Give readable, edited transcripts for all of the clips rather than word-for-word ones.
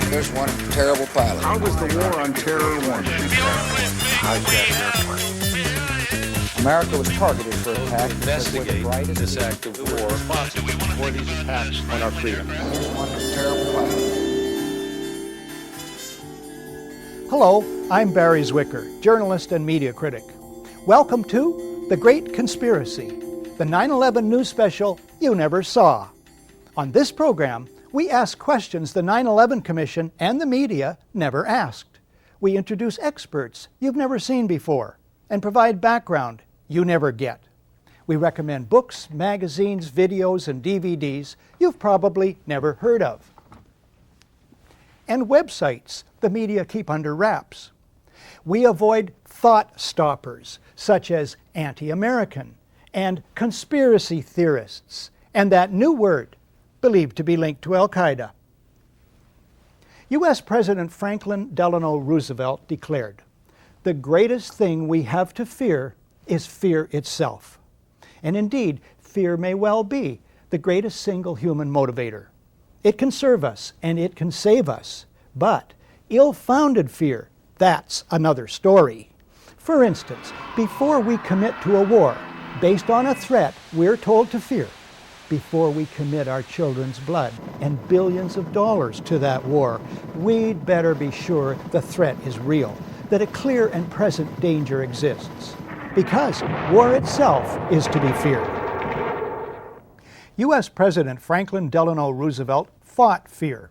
There's one terrible pilot. How was the war on terror won? America was targeted for attack. Investigate this act of war responsible for these attacks on our freedom. There's one terrible pilot. Hello, I'm Barry Zwicker, journalist and media critic. Welcome to The Great Conspiracy, the 9/11 news special you never saw. On this program, we ask questions the 9/11 Commission and the media never asked. We introduce experts you've never seen before and provide background you never get. We recommend books, magazines, videos, and DVDs you've probably never heard of. And websites the media keep under wraps. We avoid thought stoppers such as anti-American and conspiracy theorists and that new word believed to be linked to al-Qaeda. U.S. President Franklin Delano Roosevelt declared, "The greatest thing we have to fear is fear itself." And indeed, fear may well be the greatest single human motivator. It can serve us and it can save us, but ill-founded fear, that's another story. For instance, before we commit to a war based on a threat we're told to fear, before we commit our children's blood and billions of dollars to that war, we'd better be sure the threat is real, that a clear and present danger exists, because war itself is to be feared. U.S. President Franklin Delano Roosevelt fought fear.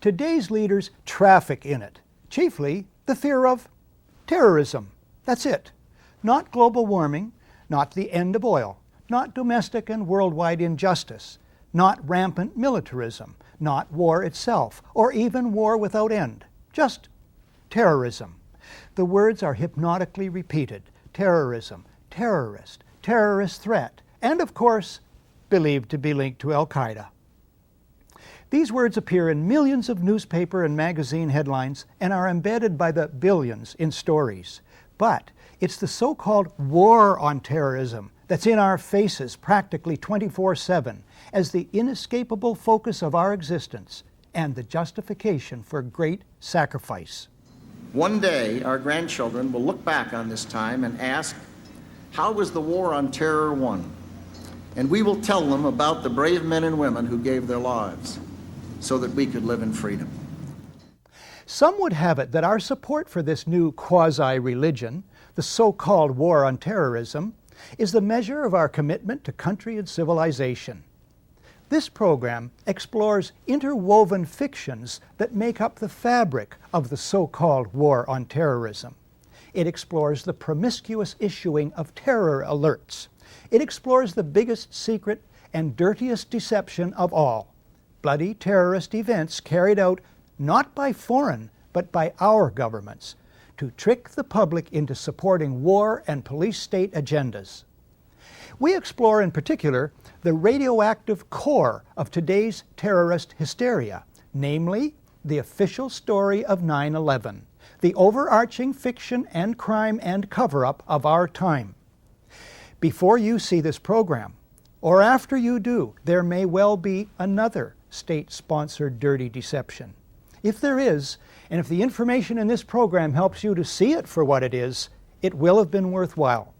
Today's leaders traffic in it, chiefly the fear of terrorism. That's it. Not global warming, not the end of oil, not domestic and worldwide injustice, not rampant militarism, not war itself, or even war without end, just terrorism. The words are hypnotically repeated: terrorism, terrorist, terrorist threat, and of course, believed to be linked to al-Qaeda. These words appear in millions of newspaper and magazine headlines and are embedded by the billions in stories. But it's the so-called war on terrorism that's in our faces practically 24/7 as the inescapable focus of our existence and the justification for great sacrifice. One day, our grandchildren will look back on this time and ask, how was the war on terror won? And we will tell them about the brave men and women who gave their lives so that we could live in freedom. Some would have it that our support for this new quasi-religion, the so-called war on terrorism, is the measure of our commitment to country and civilization. This program explores interwoven fictions that make up the fabric of the so-called war on terrorism. It explores the promiscuous issuing of terror alerts. It explores the biggest secret and dirtiest deception of all: bloody terrorist events carried out not by foreign, but by our governments, to trick the public into supporting war and police state agendas. We explore in particular the radioactive core of today's terrorist hysteria, namely the official story of 9/11, the overarching fiction and crime and cover-up of our time. Before you see this program, or after you do, there may well be another state-sponsored dirty deception. If there is, and if the information in this program helps you to see it for what it is, it will have been worthwhile.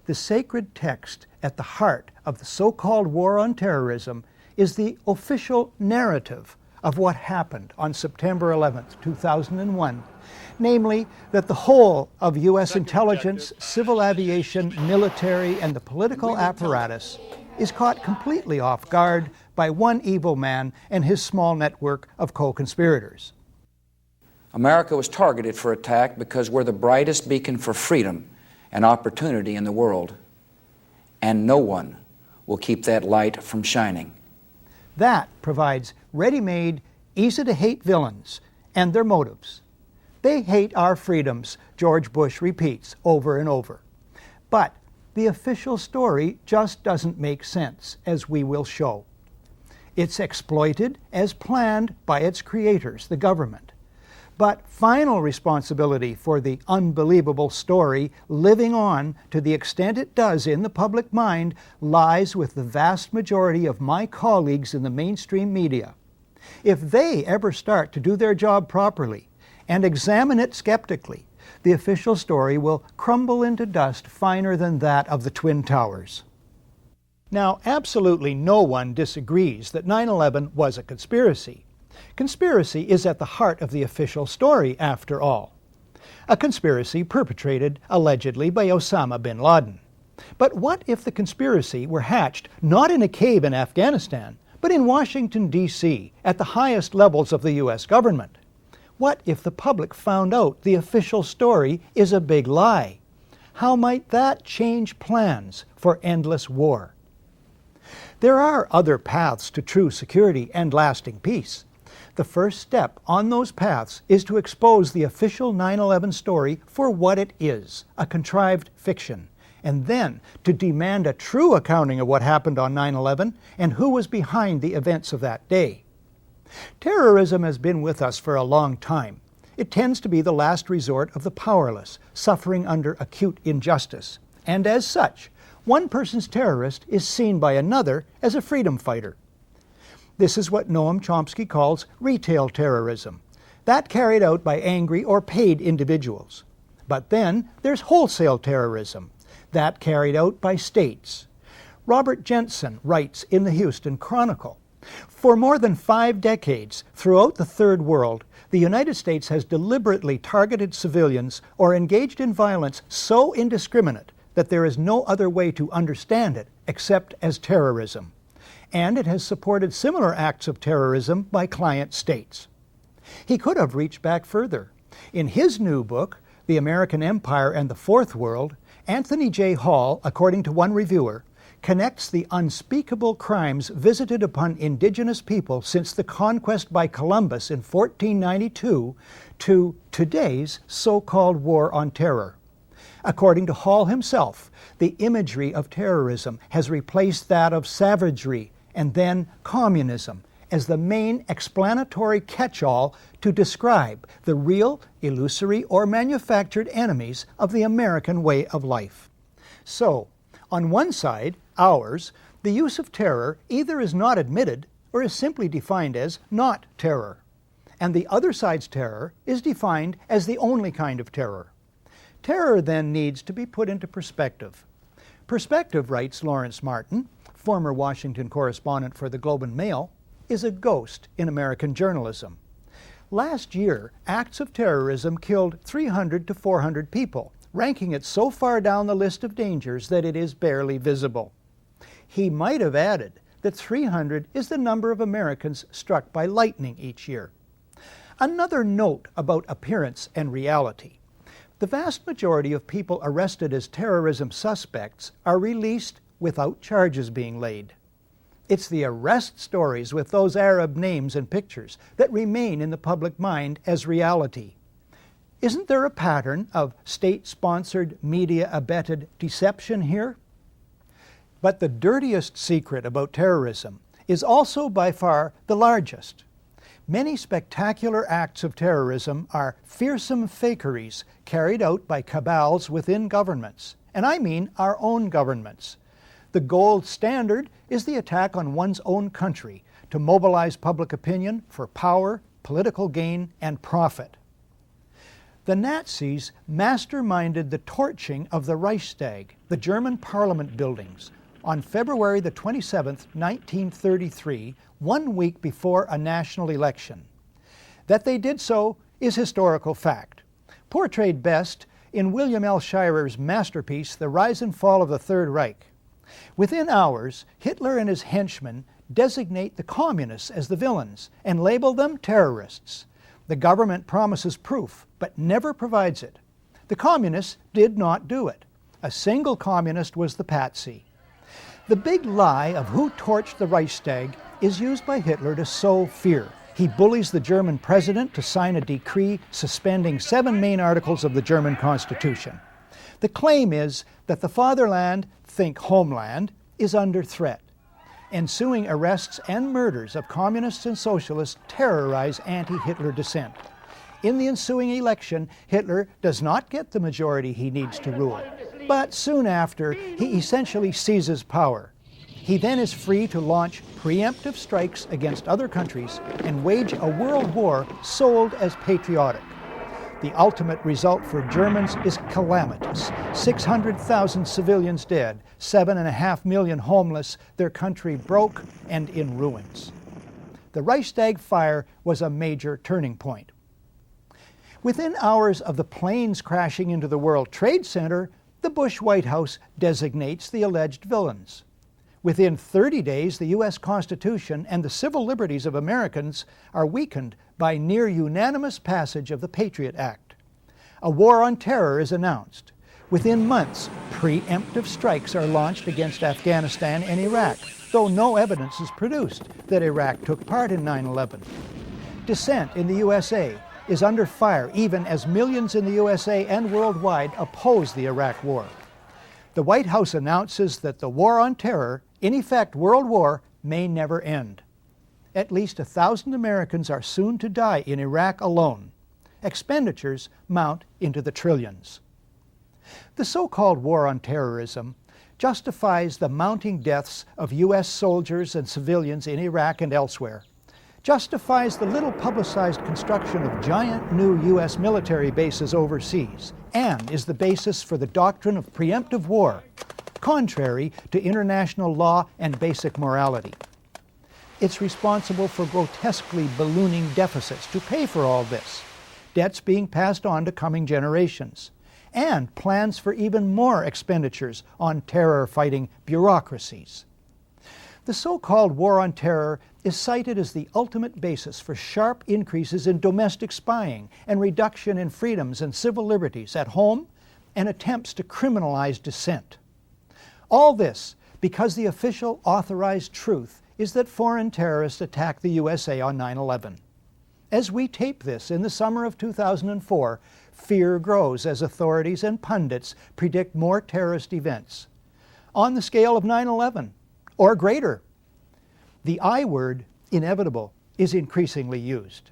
The sacred text at the heart of the so-called war on terrorism is the official narrative of what happened on September 11th, 2001, namely that the whole of U.S. intelligence, civil aviation, military, and the political apparatus is caught completely off guard by one evil man and his small network of co-conspirators. America was targeted for attack because we're the brightest beacon for freedom and opportunity in the world, and no one will keep that light from shining. That provides ready-made, easy-to-hate villains and their motives. They hate our freedoms, George Bush repeats over and over. But the official story just doesn't make sense, as we will show. It's exploited as planned by its creators, the government. But final responsibility for the unbelievable story living on to the extent it does in the public mind lies with the vast majority of my colleagues in the mainstream media. If they ever start to do their job properly and examine it skeptically, the official story will crumble into dust finer than that of the Twin Towers. Now, absolutely no one disagrees that 9/11 was a conspiracy. Conspiracy is at the heart of the official story, after all. A conspiracy perpetrated, allegedly, by Osama bin Laden. But what if the conspiracy were hatched not in a cave in Afghanistan, but in Washington, D.C., at the highest levels of the U.S. government? What if the public found out the official story is a big lie? How might that change plans for endless war? There are other paths to true security and lasting peace. The first step on those paths is to expose the official 9/11 story for what it is, a contrived fiction, and then to demand a true accounting of what happened on 9/11 and who was behind the events of that day. Terrorism has been with us for a long time. It tends to be the last resort of the powerless, suffering under acute injustice. And as such, one person's terrorist is seen by another as a freedom fighter. This is what Noam Chomsky calls retail terrorism, that carried out by angry or paid individuals. But then there's wholesale terrorism, that carried out by states. Robert Jensen writes in the Houston Chronicle, "For more than 5 decades, throughout the Third World, the United States has deliberately targeted civilians or engaged in violence so indiscriminate that there is no other way to understand it except as terrorism. And it has supported similar acts of terrorism by client states." He could have reached back further. In his new book, The American Empire and the Fourth World, Anthony J. Hall, according to one reviewer, connects the unspeakable crimes visited upon indigenous people since the conquest by Columbus in 1492 to today's so-called war on terror. According to Hall himself, the imagery of terrorism has replaced that of savagery and then communism as the main explanatory catch-all to describe the real, illusory, or manufactured enemies of the American way of life. So, on one side, ours, the use of terror either is not admitted or is simply defined as not terror. And the other side's terror is defined as the only kind of terror. Terror then needs to be put into perspective. Perspective, writes Lawrence Martin, former Washington correspondent for the Globe and Mail, is a ghost in American journalism. Last year, acts of terrorism killed 300 to 400 people, ranking it so far down the list of dangers that it is barely visible. He might have added that 300 is the number of Americans struck by lightning each year. Another note about appearance and reality. The vast majority of people arrested as terrorism suspects are released without charges being laid. It's the arrest stories with those Arab names and pictures that remain in the public mind as reality. Isn't there a pattern of state-sponsored, media-abetted deception here? But the dirtiest secret about terrorism is also by far the largest. Many spectacular acts of terrorism are fearsome fakeries carried out by cabals within governments, and I mean our own governments. The gold standard is the attack on one's own country to mobilize public opinion for power, political gain, and profit. The Nazis masterminded the torching of the Reichstag, the German parliament buildings, on February the 27th, 1933, 1 week before a national election. That they did so is historical fact, portrayed best in William L. Shirer's masterpiece, The Rise and Fall of the Third Reich. Within hours, Hitler and his henchmen designate the communists as the villains and label them terrorists. The government promises proof, but never provides it. The communists did not do it. A single communist was the patsy. The big lie of who torched the Reichstag is used by Hitler to sow fear. He bullies the German president to sign a decree suspending 7 main articles of the German Constitution. The claim is that the fatherland, think homeland, is under threat. Ensuing arrests and murders of communists and socialists terrorize anti-Hitler dissent. In the ensuing election, Hitler does not get the majority he needs to rule. But soon after, he essentially seizes power. He then is free to launch preemptive strikes against other countries and wage a world war sold as patriotic. The ultimate result for Germans is calamitous. 600,000 civilians dead, 7.5 million homeless, their country broke and in ruins. The Reichstag fire was a major turning point. Within hours of the planes crashing into the World Trade Center, the Bush White House designates the alleged villains. Within 30 days, the U.S. Constitution and the civil liberties of Americans are weakened by near unanimous passage of the Patriot Act. A war on terror is announced. Within months, preemptive strikes are launched against Afghanistan and Iraq, though no evidence is produced that Iraq took part in 9/11. Dissent in the USA is under fire even as millions in the USA and worldwide oppose the Iraq War. The White House announces that the war on terror, in effect World War, may never end. At least 1,000 Americans are soon to die in Iraq alone. Expenditures mount into the trillions. The so-called war on terrorism justifies the mounting deaths of U.S. soldiers and civilians in Iraq and elsewhere, justifies the little publicized construction of giant new U.S. military bases overseas, and is the basis for the doctrine of preemptive war, contrary to international law and basic morality. It's responsible for grotesquely ballooning deficits to pay for all this, debts being passed on to coming generations, and plans for even more expenditures on terror-fighting bureaucracies. The so-called war on terror is cited as the ultimate basis for sharp increases in domestic spying and reduction in freedoms and civil liberties at home and attempts to criminalize dissent. All this because the official authorized truth is that foreign terrorists attacked the USA on 9/11. As we tape this in the summer of 2004, fear grows as authorities and pundits predict more terrorist events on the scale of 9/11 or greater. The I word, inevitable, is increasingly used.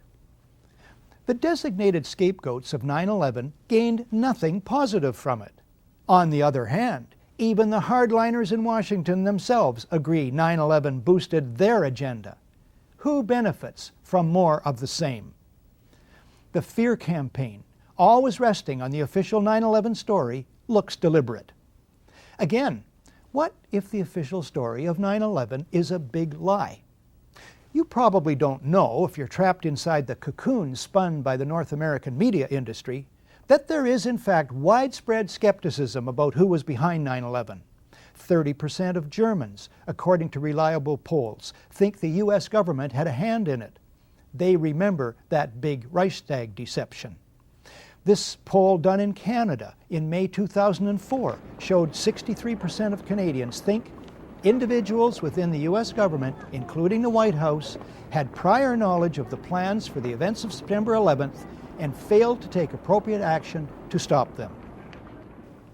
The designated scapegoats of 9/11 gained nothing positive from it. On the other hand, even the hardliners in Washington themselves agree 9/11 boosted their agenda. Who benefits from more of the same? The fear campaign, always resting on the official 9/11 story, looks deliberate. Again, what if the official story of 9/11 is a big lie? You probably don't know, if you're trapped inside the cocoon spun by the North American media industry, that there is in fact widespread skepticism about who was behind 9/11. 30% of Germans, according to reliable polls, think the U.S. government had a hand in it. They remember that big Reichstag deception. This poll done in Canada in May 2004 showed 63% of Canadians think individuals within the U.S. government, including the White House, had prior knowledge of the plans for the events of September 11th and failed to take appropriate action to stop them.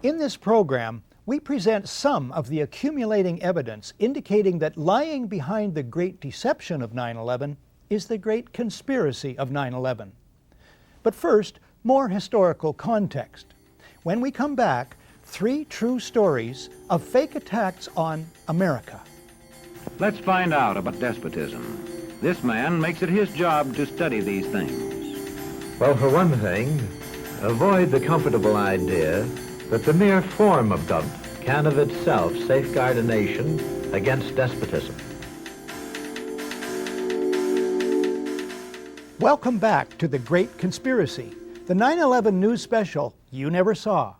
In this program, we present some of the accumulating evidence indicating that lying behind the great deception of 9/11 is the great conspiracy of 9/11. But first, more historical context. When we come back, 3 true stories of fake attacks on America. Let's find out about despotism. This man makes it his job to study these things. Well, for one thing, avoid the comfortable idea that the mere form of government can of itself safeguard a nation against despotism. Welcome back to The Great Conspiracy, the 9/11 news special you never saw.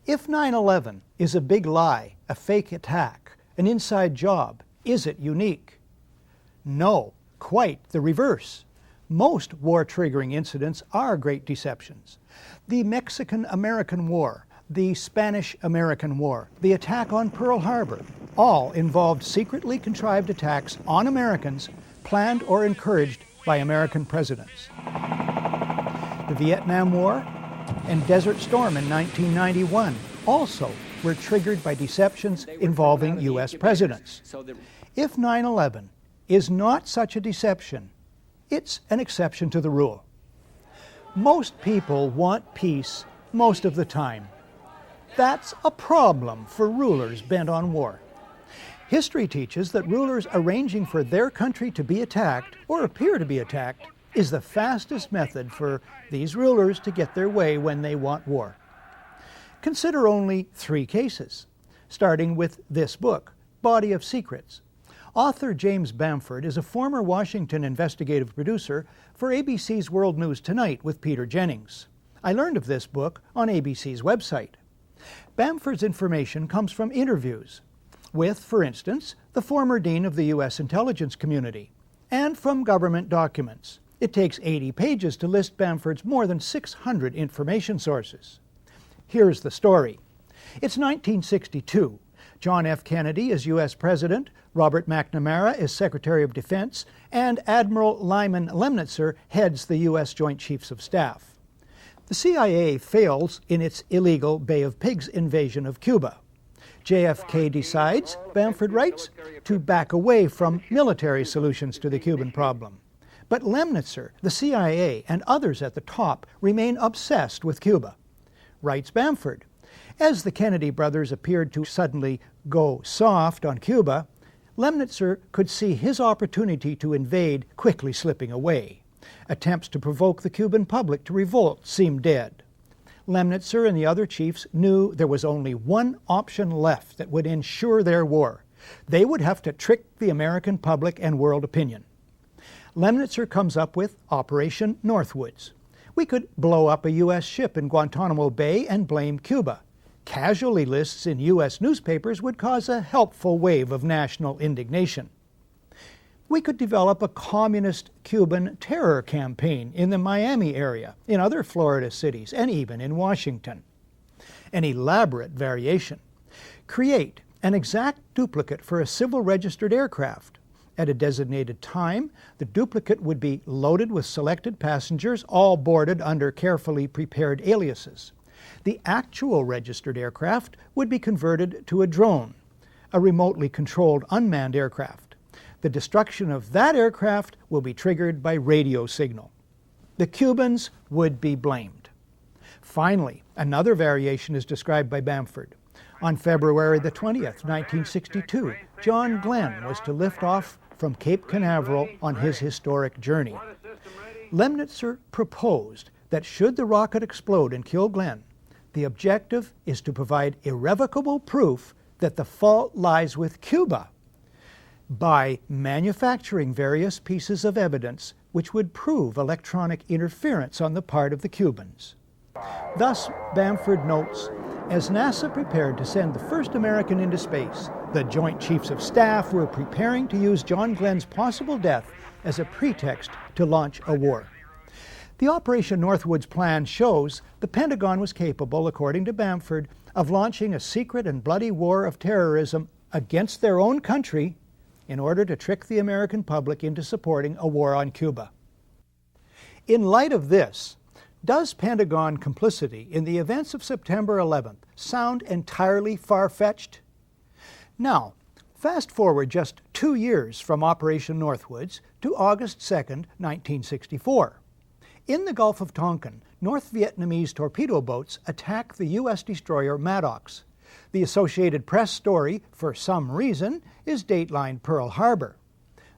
If 9/11 is a big lie, a fake attack, an inside job, is it unique? No, quite the reverse. Most war-triggering incidents are great deceptions. The Mexican-American War, the Spanish-American War, the attack on Pearl Harbor, all involved secretly contrived attacks on Americans planned or encouraged by American presidents. The Vietnam War and Desert Storm in 1991 also were triggered by deceptions involving U.S. presidents. If 9/11 is not such a deception, it's an exception to the rule. Most people want peace most of the time. That's a problem for rulers bent on war. History teaches that rulers arranging for their country to be attacked, or appear to be attacked, is the fastest method for these rulers to get their way when they want war. Consider only 3 cases, starting with this book, Body of Secrets. Author James Bamford is a former Washington investigative producer for ABC's World News Tonight with Peter Jennings. I learned of this book on ABC's website. Bamford's information comes from interviews with, for instance, the former dean of the U.S. intelligence community, and from government documents. It takes 80 pages to list Bamford's more than 600 information sources. Here's the story. It's 1962. John F. Kennedy is U.S. President, Robert McNamara is Secretary of Defense, and Admiral Lyman Lemnitzer heads the U.S. Joint Chiefs of Staff. The CIA fails in its illegal Bay of Pigs invasion of Cuba. JFK decides, Bamford writes, to back away from military solutions to the Cuban problem. But Lemnitzer, the CIA, and others at the top remain obsessed with Cuba. Writes Bamford, as the Kennedy brothers appeared to suddenly go soft on Cuba, Lemnitzer could see his opportunity to invade quickly slipping away. Attempts to provoke the Cuban public to revolt seemed dead. Lemnitzer and the other chiefs knew there was only one option left that would ensure their war. They would have to trick the American public and world opinion. Lemnitzer comes up with Operation Northwoods. We could blow up a U.S. ship in Guantanamo Bay and blame Cuba. Casualty lists in U.S. newspapers would cause a helpful wave of national indignation. We could develop a communist Cuban terror campaign in the Miami area, in other Florida cities, and even in Washington. An elaborate variation. Create an exact duplicate for a civil registered aircraft. At a designated time, the duplicate would be loaded with selected passengers, all boarded under carefully prepared aliases. The actual registered aircraft would be converted to a drone, a remotely controlled unmanned aircraft. The destruction of that aircraft will be triggered by radio signal. The Cubans would be blamed. Finally, another variation is described by Bamford. On February the 20th, 1962, John Glenn was to lift off from Cape Canaveral on his historic journey. Lemnitzer proposed that should the rocket explode and kill Glenn, the objective is to provide irrevocable proof that the fault lies with Cuba by manufacturing various pieces of evidence which would prove electronic interference on the part of the Cubans. Thus, Bamford notes, as NASA prepared to send the first American into space, the Joint Chiefs of Staff were preparing to use John Glenn's possible death as a pretext to launch a war. The Operation Northwoods plan shows the Pentagon was capable, according to Bamford, of launching a secret and bloody war of terrorism against their own country in order to trick the American public into supporting a war on Cuba. In light of this, does Pentagon complicity in the events of September 11th sound entirely far-fetched? Now, fast forward just 2 years from Operation Northwoods to August 2nd, 1964. In the Gulf of Tonkin, North Vietnamese torpedo boats attack the U.S. destroyer Maddox. The Associated Press story, for some reason, is datelined Pearl Harbor.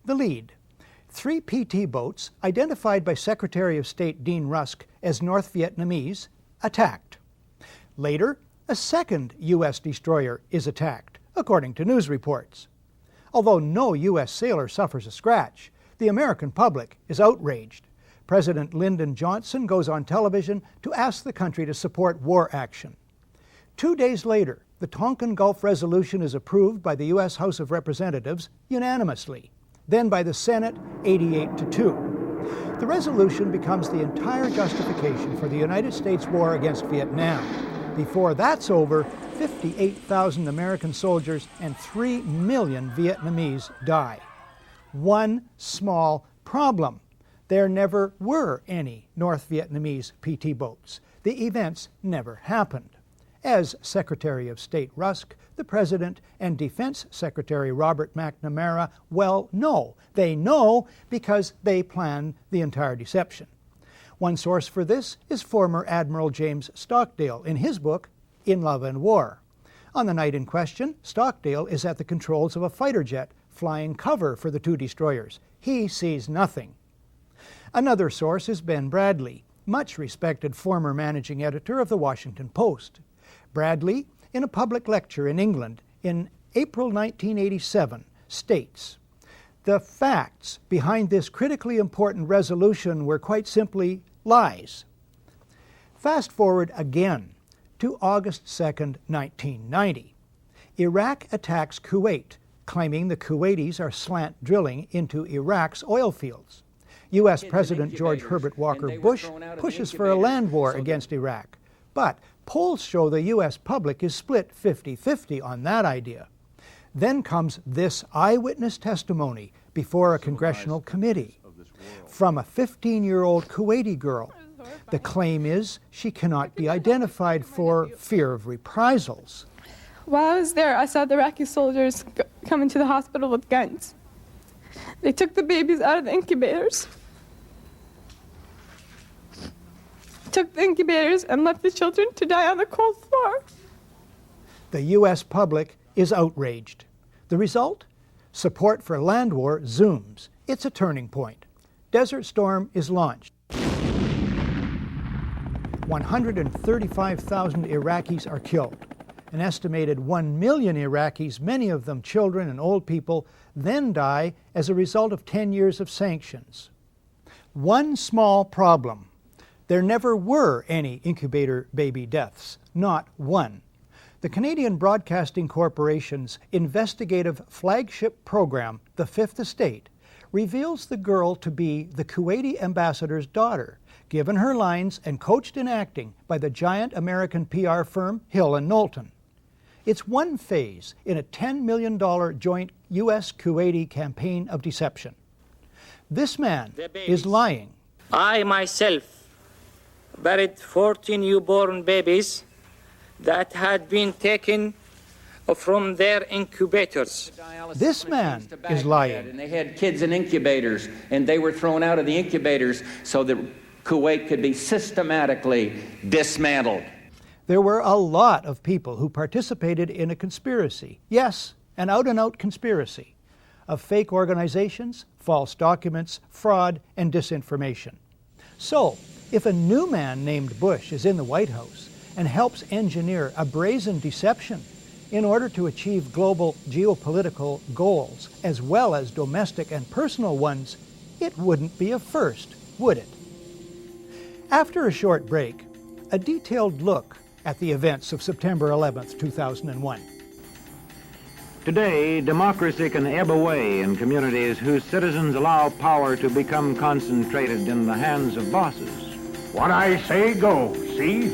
The lead: 3 PT boats, identified by Secretary of State Dean Rusk as North Vietnamese, attacked. Later, a second U.S. destroyer is attacked, according to news reports. Although no U.S. sailor suffers a scratch, the American public is outraged. President Lyndon Johnson goes on television to ask the country to support war action. 2 days later, the Tonkin Gulf Resolution is approved by the U.S. House of Representatives unanimously, then by the Senate 88-2. The resolution becomes the entire justification for the United States war against Vietnam. Before that's over, 58,000 American soldiers and 3 million Vietnamese die. One small problem: there never were any North Vietnamese PT boats. The events never happened. As Secretary of State Rusk, the President, and Defense Secretary Robert McNamara well know. They know because they planned the entire deception. One source for this is former Admiral James Stockdale in his book, In Love and War. On the night in question, Stockdale is at the controls of a fighter jet, flying cover for the two destroyers. He sees nothing. Another source is Ben Bradlee, much respected former managing editor of the Washington Post. Bradlee, in a public lecture in England in April 1987, states, "The facts behind this critically important resolution were quite simply lies." Fast forward again to August 2nd, 1990. Iraq attacks Kuwait, claiming the Kuwaitis are slant drilling into Iraq's oil fields. U.S. President George Herbert Walker Bush pushes for a land war against Iraq, but polls show the U.S. public is split 50-50 on that idea. Then comes this eyewitness testimony before a congressional committee from a 15-year-old Kuwaiti girl. The claim is she cannot be identified for fear of reprisals. While I was there, I saw the Iraqi soldiers come into the hospital with guns. They took the babies out of the incubators, and left the children to die on the cold floor. The U.S. public is outraged. The result? Support for land war zooms. It's a turning point. Desert Storm is launched. 135,000 Iraqis are killed. An estimated 1 million Iraqis, many of them children and old people, then die as a result of 10 years of sanctions. One small problem. There never were any incubator baby deaths, not one. The Canadian Broadcasting Corporation's investigative flagship program, The Fifth Estate, reveals the girl to be the Kuwaiti ambassador's daughter, given her lines and coached in acting by the giant American PR firm Hill & Knowlton. It's one phase in a $10 million joint U.S.-Kuwaiti campaign of deception. This man is lying. I myself buried 14 newborn babies that had been taken from their incubators. This man is lying. And they had kids in incubators, and they were thrown out of the incubators so that Kuwait could be systematically dismantled. There were a lot of people who participated in a conspiracy. Yes, an out-and-out conspiracy of fake organizations, false documents, fraud, and disinformation. So, if a new man named Bush is in the White House and helps engineer a brazen deception in order to achieve global geopolitical goals, as well as domestic and personal ones, it wouldn't be a first, would it? After a short break, a detailed look at the events of September 11th, 2001. Today, democracy can ebb away in communities whose citizens allow power to become concentrated in the hands of bosses. What I say goes, see?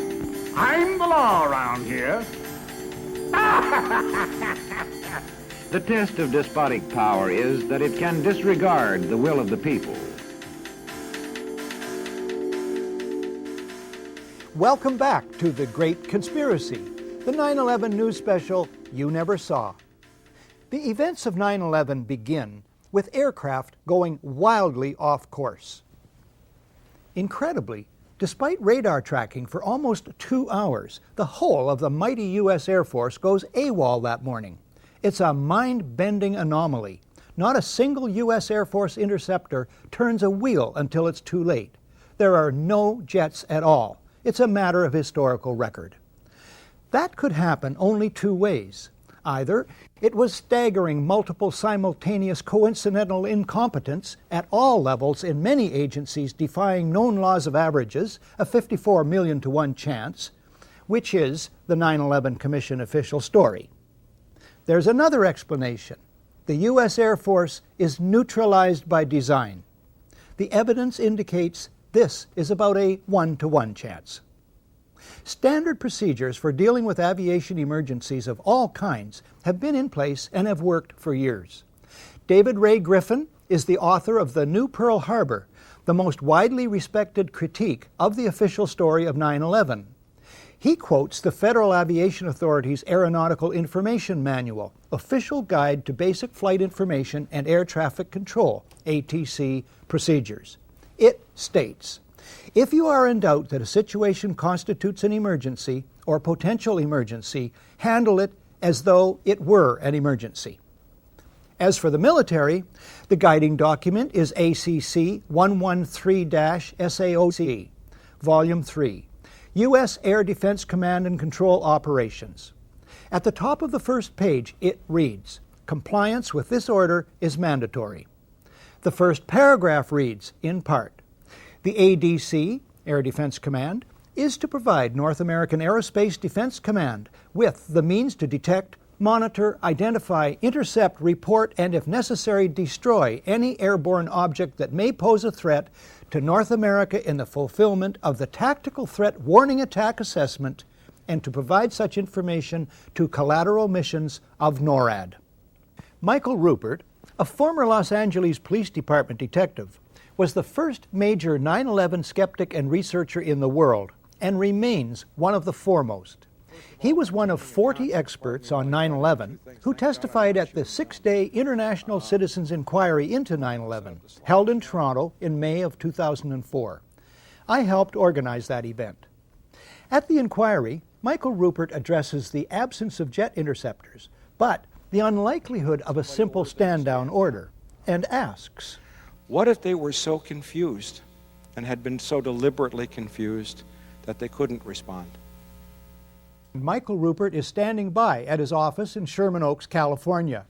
I'm the law around here. The test of despotic power is that it can disregard the will of the people. Welcome back to The Great Conspiracy, the 9/11 news special you never saw. The events of 9/11 begin with aircraft going wildly off course. Incredibly, despite radar tracking for almost 2 hours, the whole of the mighty U.S. Air Force goes AWOL that morning. It's a mind-bending anomaly. Not a single U.S. Air Force interceptor turns a wheel until it's too late. There are no jets at all. It's a matter of historical record. That could happen only two ways. Either it was staggering multiple simultaneous coincidental incompetence at all levels in many agencies defying known laws of averages, a 54 million to 1 chance, which is the 9/11 Commission official story. There's another explanation. The U.S. Air Force is neutralized by design. The evidence indicates this is about a 1-to-1 chance. Standard procedures for dealing with aviation emergencies of all kinds have been in place and have worked for years. David Ray Griffin is the author of The New Pearl Harbor, the most widely respected critique of the official story of 9/11. He quotes the Federal Aviation Authority's Aeronautical Information Manual, Official Guide to Basic Flight Information and Air Traffic Control, ATC, procedures. It states, if you are in doubt that a situation constitutes an emergency or potential emergency, handle it as though it were an emergency. As for the military, the guiding document is ACC 113-SAOC, Volume 3, U.S. Air Defense Command and Control Operations. At the top of the first page, it reads, "Compliance with this order is mandatory." The first paragraph reads, in part, "The ADC, Air Defense Command, is to provide North American Aerospace Defense Command with the means to detect, monitor, identify, intercept, report, and if necessary, destroy any airborne object that may pose a threat to North America in the fulfillment of the Tactical Threat Warning Attack Assessment and to provide such information to collateral missions of NORAD." Michael Rupert, a former Los Angeles Police Department detective, was the first major 9/11 skeptic and researcher in the world and remains one of the foremost. He was one of 40 experts on 9/11 who testified at the 6-day International Citizens Inquiry into 9/11, held in Toronto in May of 2004. I helped organize that event. At the inquiry, Michael Rupert addresses the absence of jet interceptors, but the unlikelihood of a simple stand-down order, and asks, what if they were so confused and had been so deliberately confused that they couldn't respond? Michael Rupert is standing by at his office in Sherman Oaks, California.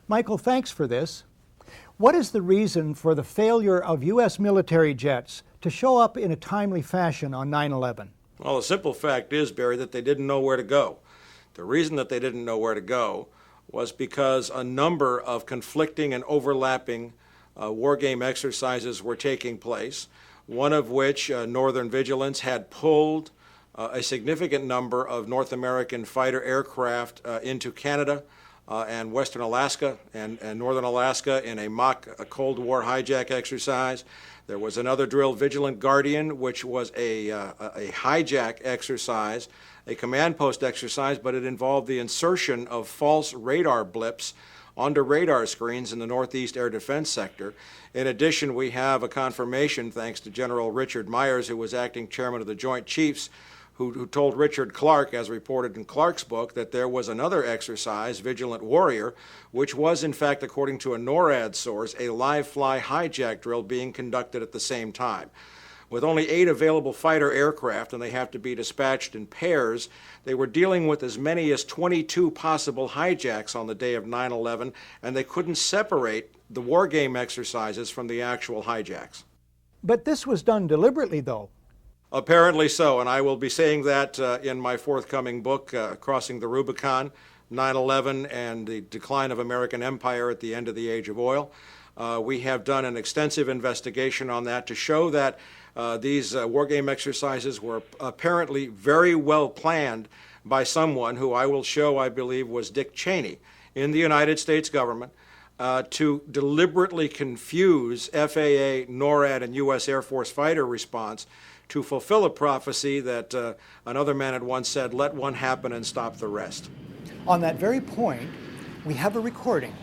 Michael, thanks for this. What is the reason for the failure of U.S. military jets to show up in a timely fashion on 9/11? Well, the simple fact is, Barry, that they didn't know where to go. The reason that they didn't know where to go was because a number of conflicting and overlapping war game exercises were taking place, one of which, Northern Vigilance, had pulled a significant number of North American fighter aircraft into Canada and Western Alaska and Northern Alaska in a mock Cold War hijack exercise. There was another drill, Vigilant Guardian, which was a hijack exercise, a command post exercise, but it involved the insertion of false radar blips onto radar screens in the Northeast Air Defense Sector. In addition, we have a confirmation, thanks to General Richard Myers, who was acting chairman of the Joint Chiefs, who told Richard Clark, as reported in Clark's book, that there was another exercise, Vigilant Warrior, which was, in fact, according to a NORAD source, a live-fly hijack drill being conducted at the same time. With only 8 available fighter aircraft, and they have to be dispatched in pairs, they were dealing with as many as 22 possible hijacks on the day of 9/11, and they couldn't separate the war game exercises from the actual hijacks. But this was done deliberately, though. Apparently so, and I will be saying that in my forthcoming book, Crossing the Rubicon, 9/11 and the Decline of American Empire at the End of the Age of Oil. We have done an extensive investigation on that to show that these war game exercises were apparently very well planned by someone who I will show, I believe, was Dick Cheney in the United States government to deliberately confuse FAA, NORAD, and U.S. Air Force fighter response to fulfill a prophecy that another man had once said, let one happen and stop the rest. On that very point, we have a recording.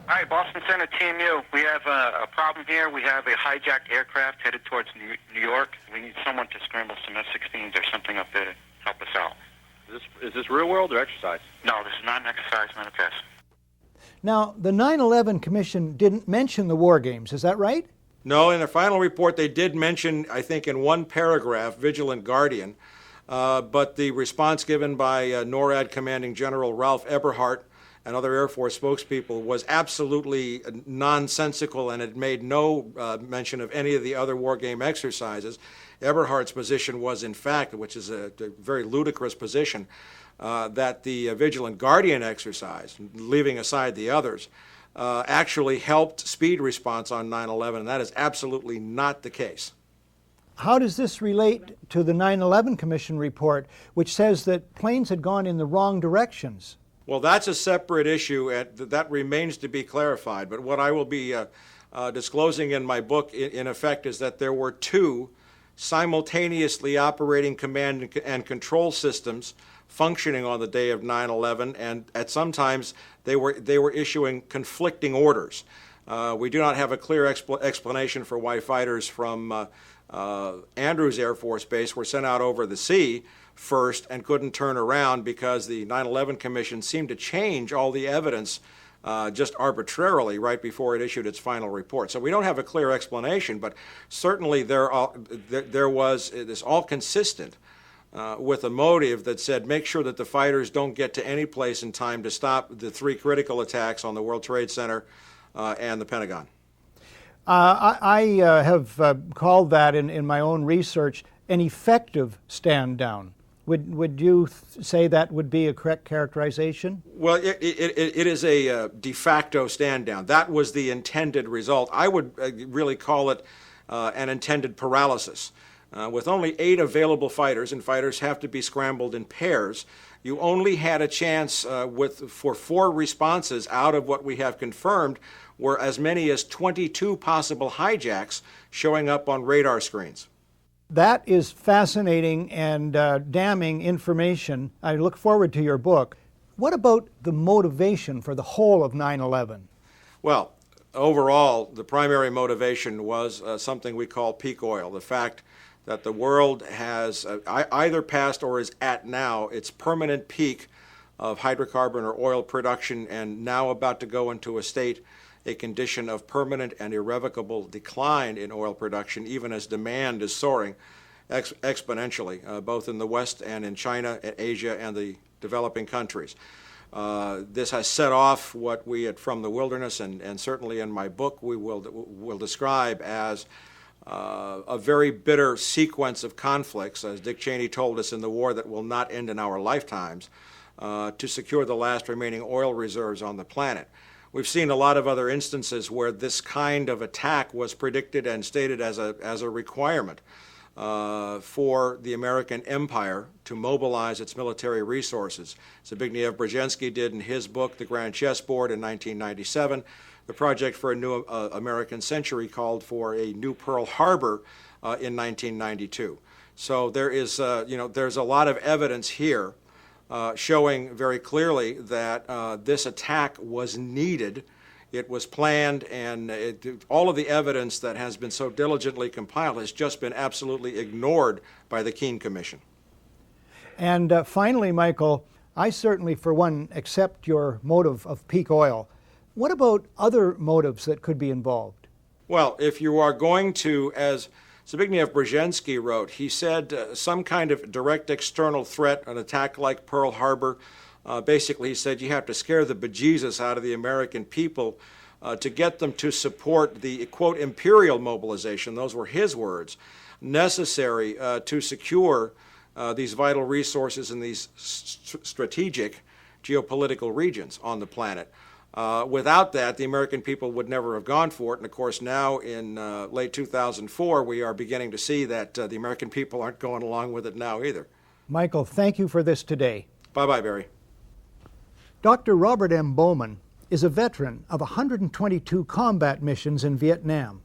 Hi, Boston Center Team U. We have a problem here. We have a hijacked aircraft headed towards New York. We need someone to scramble some F-16s or something up there to help us out. Is this real world or exercise? No, this is not an exercise, not a test. Now, the 9/11 Commission didn't mention the war games, is that right? No, in their final report they did mention, I think in one paragraph, Vigilant Guardian, but the response given by NORAD Commanding General Ralph Eberhart and other Air Force spokespeople was absolutely nonsensical, and it made no mention of any of the other war game exercises. Eberhart's position was, in fact, which is a very ludicrous position, that the Vigilant Guardian exercise, leaving aside the others, actually helped speed response on 9/11, and that is absolutely not the case. How does this relate to the 9/11 Commission report, which says that planes had gone in the wrong directions? Well, that's a separate issue, and that remains to be clarified. But what I will be disclosing in my book, in effect, is that there were 2 simultaneously operating command and control systems functioning on the day of 9/11, and at sometimes they were issuing conflicting orders. We do not have a clear explanation for why fighters from Andrews Air Force Base were sent out over the sea first and couldn't turn around because the 9/11 Commission seemed to change all the evidence just arbitrarily right before it issued its final report. So we don't have a clear explanation, but certainly there was this all consistent with a motive that said make sure that the fighters don't get to any place in time to stop the 3 critical attacks on the World Trade Center and the Pentagon. I have called that in my own research an effective stand down. Would you say that would be a correct characterization? Well, it is a de facto stand down. That was the intended result. I would really call it an intended paralysis. With only 8 available fighters, and fighters have to be scrambled in pairs, you only had a chance for 4 responses out of what we have confirmed were as many as 22 possible hijacks showing up on radar screens. That is fascinating and damning information. I look forward to your book. What about the motivation for the whole of 9/11? Well, overall, the primary motivation was something we call peak oil, the fact that the world has either passed or is at now its permanent peak of hydrocarbon or oil production and now about to go into a condition of permanent and irrevocable decline in oil production, even as demand is soaring exponentially, both in the West and in China, Asia, and the developing countries. This has set off what we from the wilderness, and certainly in my book, we will describe as a very bitter sequence of conflicts, as Dick Cheney told us in the war, that will not end in our lifetimes, to secure the last remaining oil reserves on the planet. We've seen a lot of other instances where this kind of attack was predicted and stated as a requirement for the American empire to mobilize its military resources. Zbigniew Brzezinski did in his book, The Grand Chessboard, in 1997. The Project for a New American Century called for a new Pearl Harbor in 1992. So there is, there's a lot of evidence here showing very clearly that this attack was needed. It was planned, and all of the evidence that has been so diligently compiled has just been absolutely ignored by the Keene Commission. And finally, Michael, I certainly, for one, accept your motive of peak oil. What about other motives that could be involved? Well, if you are going to, as Zbigniew Brzezinski wrote, he said some kind of direct external threat, an attack like Pearl Harbor. Basically, he said you have to scare the bejesus out of the American people to get them to support the, quote, imperial mobilization, those were his words, necessary to secure these vital resources in these strategic geopolitical regions on the planet. Without that, the American people would never have gone for it. And of course, now in late 2004, we are beginning to see that the American people aren't going along with it now either. Michael, thank you for this today. Bye-bye, Barry. Dr. Robert M. Bowman is a veteran of 122 combat missions in Vietnam.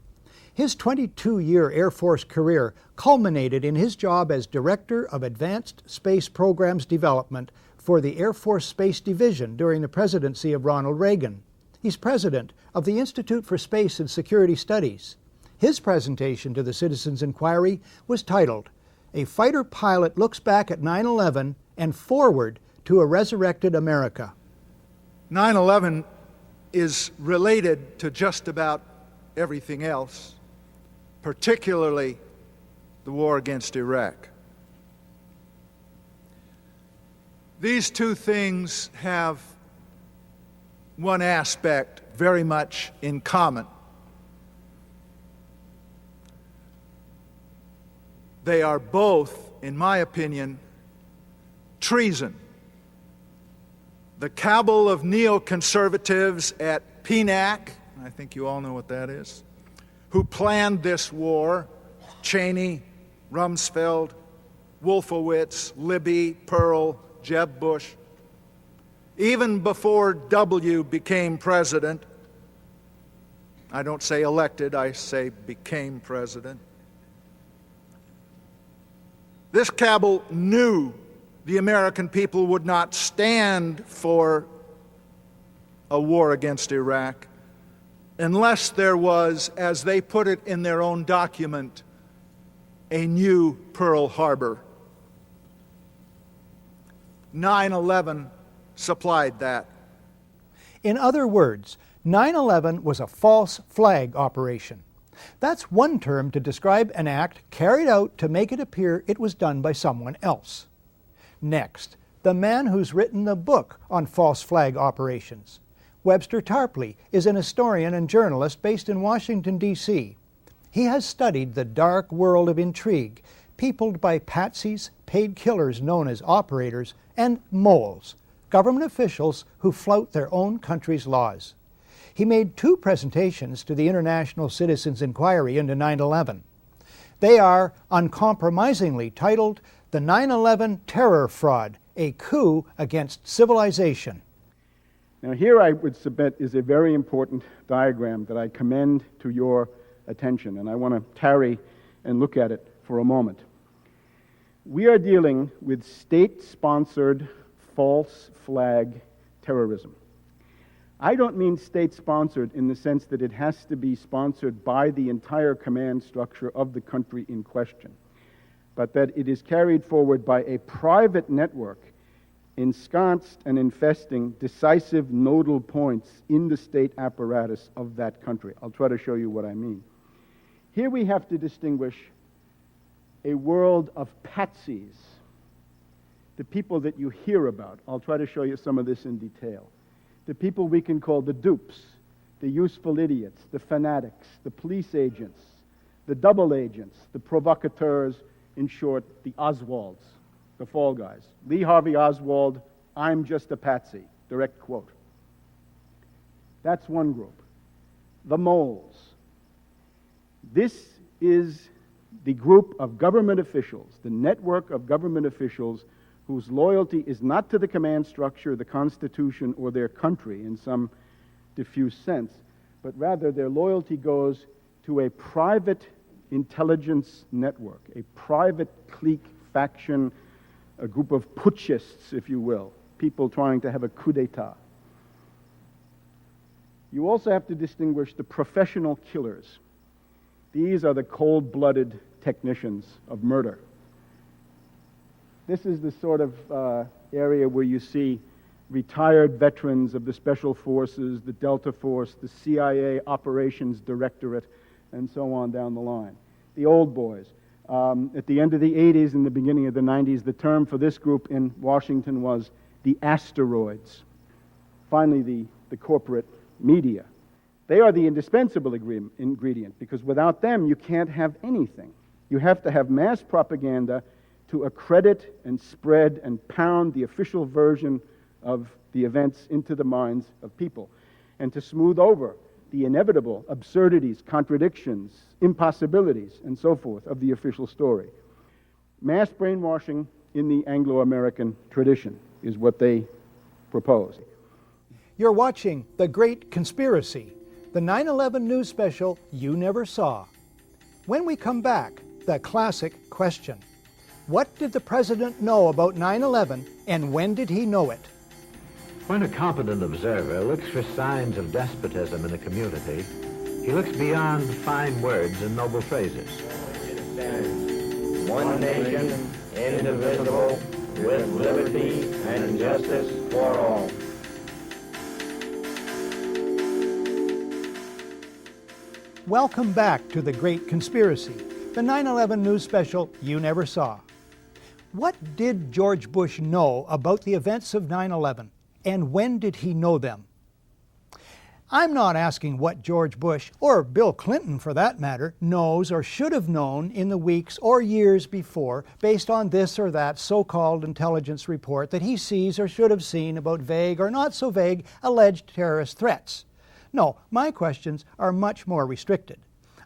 His 22-year Air Force career culminated in his job as Director of Advanced Space Programs Development for the Air Force Space Division during the presidency of Ronald Reagan. He's president of the Institute for Space and Security Studies. His presentation to the Citizens Inquiry was titled, "A Fighter Pilot Looks Back at 9/11 and Forward to a Resurrected America." 9/11 is related to just about everything else, particularly the war against Iraq. These two things have one aspect very much in common. They are both, in my opinion, treason. The cabal of neoconservatives at PNAC, I think you all know what that is, who planned this war, Cheney, Rumsfeld, Wolfowitz, Libby, Pearl, Jeb Bush, even before W became president, I don't say elected, I say became president, this cabal knew the American people would not stand for a war against Iraq unless there was, as they put it in their own document, a new Pearl Harbor. 9/11 supplied that. In other words, 9/11 was a false flag operation. That's one term to describe an act carried out to make it appear it was done by someone else. Next, the man who's written the book on false flag operations. Webster Tarpley is an historian and journalist based in Washington, D.C. He has studied the dark world of intrigue, peopled by patsies, paid killers known as operators, and moles, government officials who flout their own country's laws. He made 2 presentations to the International Citizens Inquiry into 9/11. They are uncompromisingly titled The 9/11 Terror Fraud, a Coup Against Civilization. Now here I would submit is a very important diagram that I commend to your attention, and I want to tarry and look at it for a moment. We are dealing with state-sponsored false flag terrorism. I don't mean state-sponsored in the sense that it has to be sponsored by the entire command structure of the country in question, but that it is carried forward by a private network ensconced and infesting decisive nodal points in the state apparatus of that country. I'll try to show you what I mean. Here we have to distinguish a world of patsies, the people that you hear about. I'll try to show you some of this in detail. The people we can call the dupes, the useful idiots, the fanatics, the police agents, the double agents, the provocateurs, in short, the Oswalds, the fall guys. Lee Harvey Oswald, I'm just a patsy, direct quote. That's one group. The moles. This is the group of government officials, the network of government officials whose loyalty is not to the command structure, the Constitution, or their country in some diffuse sense, but rather their loyalty goes to a private intelligence network, a private clique, faction, a group of putschists, if you will, people trying to have a coup d'etat. You also have to distinguish the professional killers. These are the cold-blooded technicians of murder. This is the sort of area where you see retired veterans of the Special Forces, the Delta Force, the CIA Operations Directorate, and so on down the line. The old boys. At the end of the 80s and the beginning of the 90s, the term for this group in Washington was the asteroids. Finally, the corporate media. They are the indispensable ingredient, because without them, you can't have anything. You have to have mass propaganda to accredit and spread and pound the official version of the events into the minds of people, and to smooth over the inevitable absurdities, contradictions, impossibilities, and so forth of the official story. Mass brainwashing in the Anglo-American tradition is what they propose. You're watching The Great Conspiracy, the 9/11 news special you never saw. When we come back, the classic question. What did the president know about 9/11, and when did he know it? When a competent observer looks for signs of despotism in a community, he looks beyond fine words and noble phrases. One nation, indivisible, with liberty and justice for all. Welcome back to The Great Conspiracy, the 9/11 news special you never saw. What did George Bush know about the events of 9/11, and when did he know them? I'm not asking what George Bush, or Bill Clinton for that matter, knows or should have known in the weeks or years before based on this or that so-called intelligence report that he sees or should have seen about vague or not so vague alleged terrorist threats. No, my questions are much more restricted.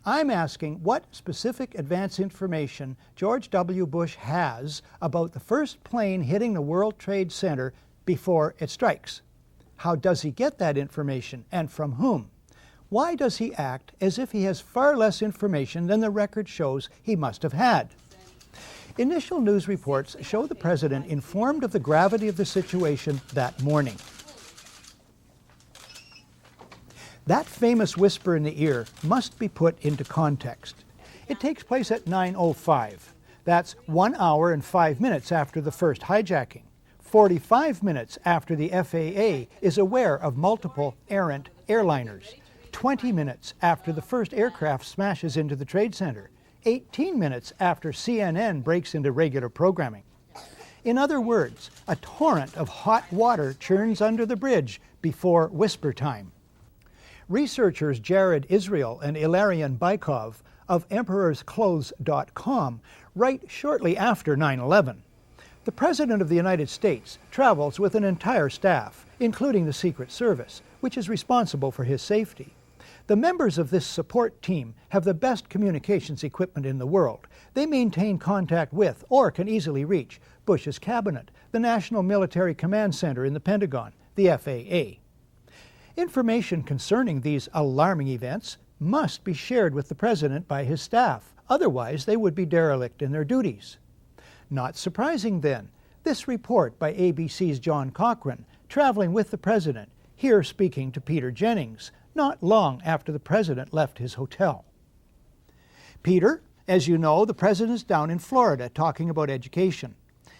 I'm asking what specific advance information George W. Bush has about the first plane hitting the World Trade Center before it strikes. How does he get that information, and from whom? Why does he act as if he has far less information than the record shows he must have had? Initial news reports show the president informed of the gravity of the situation that morning. That famous whisper in the ear must be put into context. It takes place at 9:05. That's 1 hour and 5 minutes after the first hijacking. 45 minutes after the FAA is aware of multiple errant airliners. 20 minutes after the first aircraft smashes into the Trade Center. 18 minutes after CNN breaks into regular programming. In other words, a torrent of hot water churns under the bridge before whisper time. Researchers Jared Israel and Ilarion Bykov of EmperorsClothes.com write shortly after 9/11. The President of the United States travels with an entire staff, including the Secret Service, which is responsible for his safety. The members of this support team have the best communications equipment in the world. They maintain contact with, or can easily reach, Bush's cabinet, the National Military Command Center in the Pentagon, the FAA. Information concerning these alarming events must be shared with the President by his staff, otherwise they would be derelict in their duties. Not surprising then, this report by ABC's John Cochran, traveling with the President, here speaking to Peter Jennings, not long after the President left his hotel. Peter, as you know, the President's down in Florida talking about education.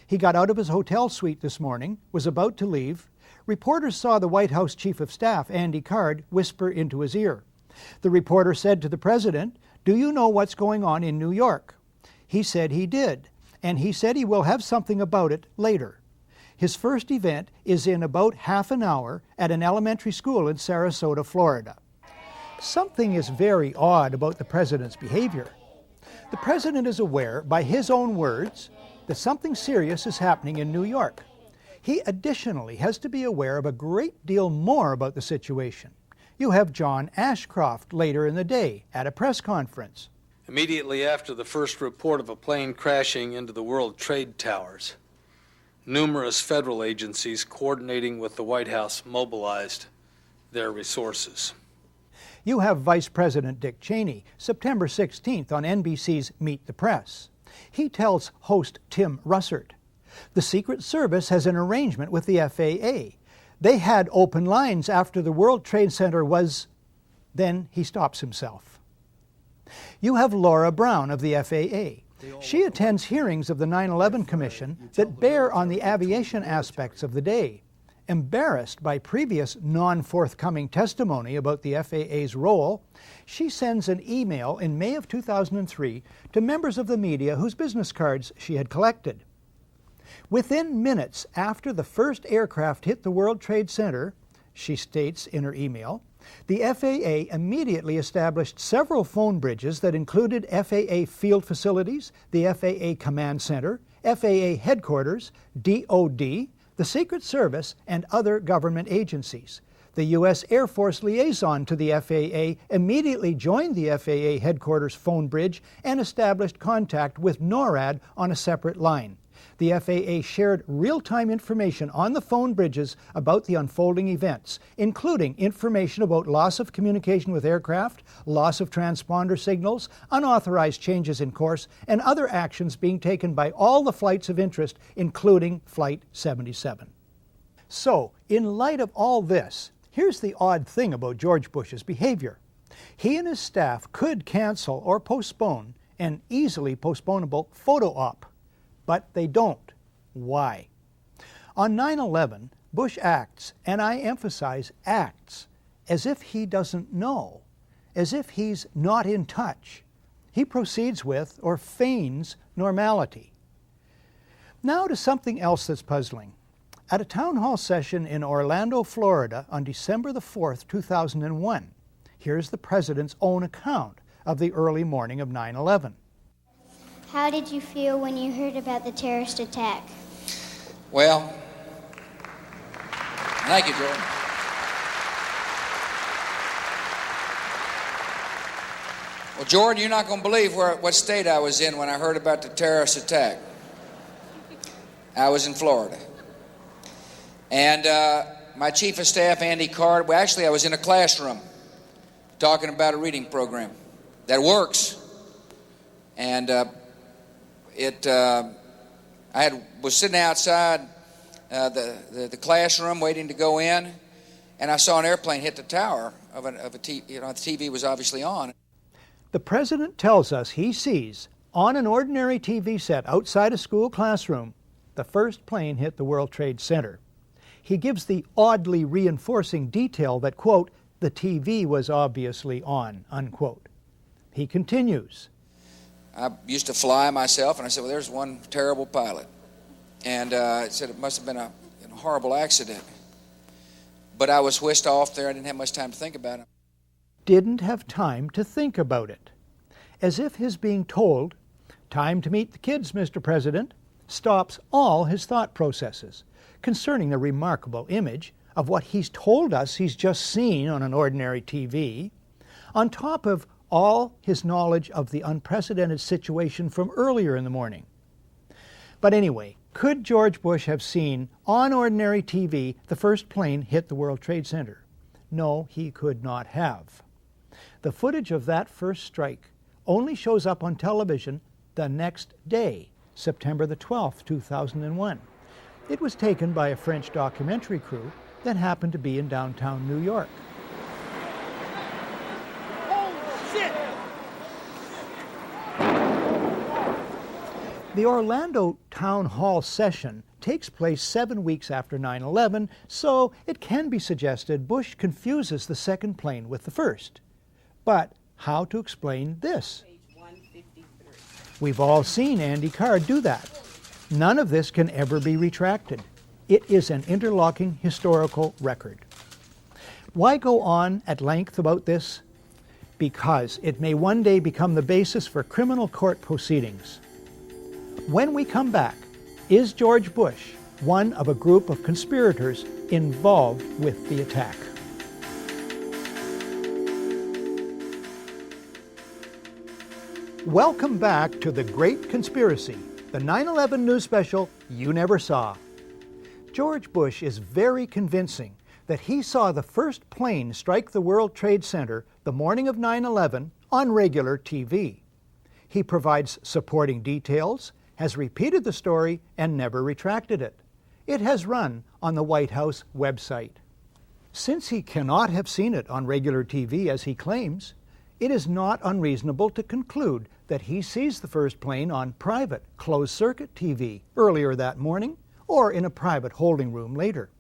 He got out of his hotel suite this morning, was about to leave. Reporters saw the White House Chief of Staff, Andy Card, whisper into his ear. The reporter said to the President, "Do you know what's going on in New York?" He said he did, and he said he will have something about it later. His first event is in about half an hour at an elementary school in Sarasota, Florida. Something is very odd about the President's behavior. The President is aware, by his own words, that something serious is happening in New York. He additionally has to be aware of a great deal more about the situation. You have John Ashcroft later in the day at a press conference. Immediately after the first report of a plane crashing into the World Trade Towers, numerous federal agencies coordinating with the White House mobilized their resources. You have Vice President Dick Cheney, September 16th on NBC's Meet the Press. He tells host Tim Russert, the Secret Service has an arrangement with the FAA. They had open lines after the World Trade Center was... Then he stops himself. You have Laura Brown of the FAA. She attends hearings of the 9/11 Commission that bear on the aviation aspects of the day. Embarrassed by previous non-forthcoming testimony about the FAA's role, she sends an email in May of 2003 to members of the media whose business cards she had collected. Within minutes after the first aircraft hit the World Trade Center, she states in her email, the FAA immediately established several phone bridges that included FAA field facilities, the FAA Command Center, FAA Headquarters, DOD, the Secret Service, and other government agencies. The U.S. Air Force liaison to the FAA immediately joined the FAA Headquarters phone bridge and established contact with NORAD on a separate line. The FAA shared real-time information on the phone bridges about the unfolding events, including information about loss of communication with aircraft, loss of transponder signals, unauthorized changes in course, and other actions being taken by all the flights of interest, including Flight 77. So, in light of all this, here's the odd thing about George Bush's behavior. He and his staff could cancel or postpone an easily postponable photo op. But they don't. Why? On 9/11, Bush acts, and I emphasize acts, as if he doesn't know, as if he's not in touch. He proceeds with, or feigns, normality. Now to something else that's puzzling. At a town hall session in Orlando, Florida on December the 4th, 2001, here's the President's own account of the early morning of 9/11. How did you feel when you heard about the terrorist attack? Well, thank you, Jordan. Well, Jordan, you're not going to believe what state I was in when I heard about the terrorist attack. I was in Florida. And my chief of staff, Andy Card, well, actually I was in a classroom talking about a reading program that works. And I was sitting outside the classroom waiting to go in, and I saw an airplane hit the tower of a TV. You know, the TV was obviously on. The president tells us he sees, on an ordinary TV set outside a school classroom, the first plane hit the World Trade Center. He gives the oddly reinforcing detail that, quote, the TV was obviously on, unquote. He continues. I used to fly myself, and I said, well, there's one terrible pilot. And I said it must have been a horrible accident. But I was whisked off there. I didn't have much time to think about it. Didn't have time to think about it. As if his being told, time to meet the kids, Mr. President, stops all his thought processes concerning the remarkable image of what he's told us he's just seen on an ordinary TV, on top of all his knowledge of the unprecedented situation from earlier in the morning. But anyway, could George Bush have seen on ordinary TV the first plane hit the World Trade Center? No, he could not have. The footage of that first strike only shows up on television the next day, September the 12th, 2001. It was taken by a French documentary crew that happened to be in downtown New York. The Orlando Town Hall session takes place 7 weeks after 9/11, so it can be suggested Bush confuses the second plane with the first. But how to explain this? We've all seen Andy Card do that. None of this can ever be retracted. It is an interlocking historical record. Why go on at length about this? Because it may one day become the basis for criminal court proceedings. When we come back, is George Bush one of a group of conspirators involved with the attack? Welcome back to The Great Conspiracy, the 9/11 news special you never saw. George Bush is very convincing that he saw the first plane strike the World Trade Center the morning of 9/11 on regular TV. He provides supporting details, has repeated the story, and never retracted it. It has run on the White House website. Since he cannot have seen it on regular TV as he claims, it is not unreasonable to conclude that he sees the first plane on private, closed-circuit TV earlier that morning or in a private holding room later.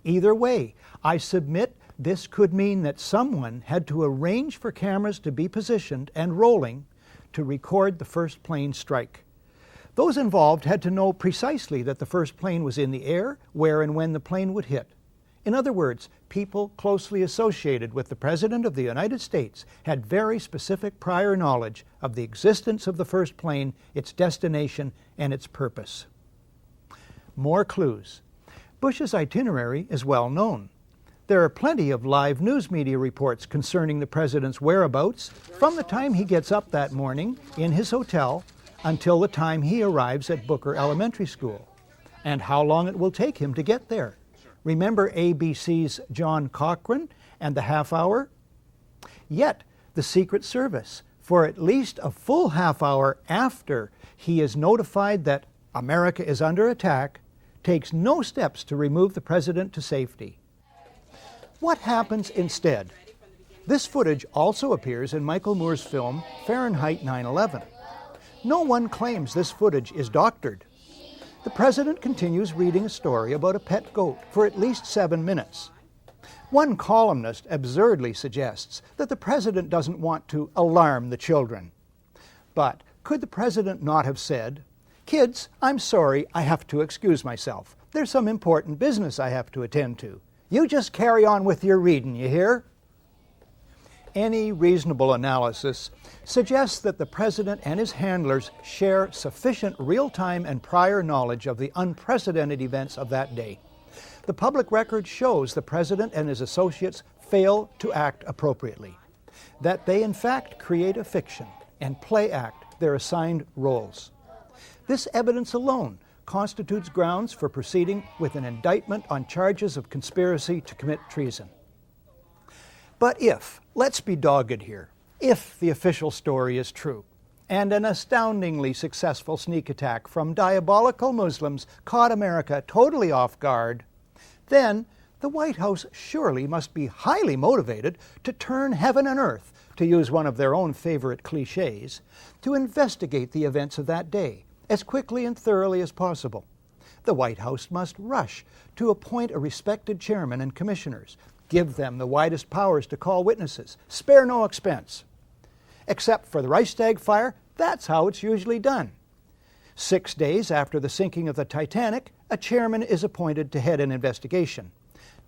Either way, I submit this could mean that someone had to arrange for cameras to be positioned and rolling to record the first plane strike. Those involved had to know precisely that the first plane was in the air, where and when the plane would hit. In other words, people closely associated with the President of the United States had very specific prior knowledge of the existence of the first plane, its destination, and its purpose. More clues. Bush's itinerary is well known. There are plenty of live news media reports concerning the President's whereabouts from the time he gets up that morning in his hotel until the time he arrives at Booker Elementary School, and how long it will take him to get there. Remember ABC's John Cochran and the half hour? Yet, the Secret Service, for at least a full half hour after he is notified that America is under attack, takes no steps to remove the President to safety. What happens instead? This footage also appears in Michael Moore's film Fahrenheit 9/11. No one claims this footage is doctored. The President continues reading a story about a pet goat for at least 7 minutes. One columnist absurdly suggests that the President doesn't want to alarm the children. But could the President not have said, "Kids, I'm sorry, I have to excuse myself. There's some important business I have to attend to. You just carry on with your reading, you hear?" Any reasonable analysis suggests that the President and his handlers share sufficient real-time and prior knowledge of the unprecedented events of that day. The public record shows the President and his associates fail to act appropriately, that they in fact create a fiction and play act their assigned roles. This evidence alone constitutes grounds for proceeding with an indictment on charges of conspiracy to commit treason. But if, let's be dogged here, if the official story is true, and an astoundingly successful sneak attack from diabolical Muslims caught America totally off guard, then the White House surely must be highly motivated to turn heaven and earth, to use one of their own favorite cliches, to investigate the events of that day as quickly and thoroughly as possible. The White House must rush to appoint a respected chairman and commissioners, give them the widest powers to call witnesses, spare no expense. Except for the Reichstag fire, that's how it's usually done. 6 days after the sinking of the Titanic, a chairman is appointed to head an investigation.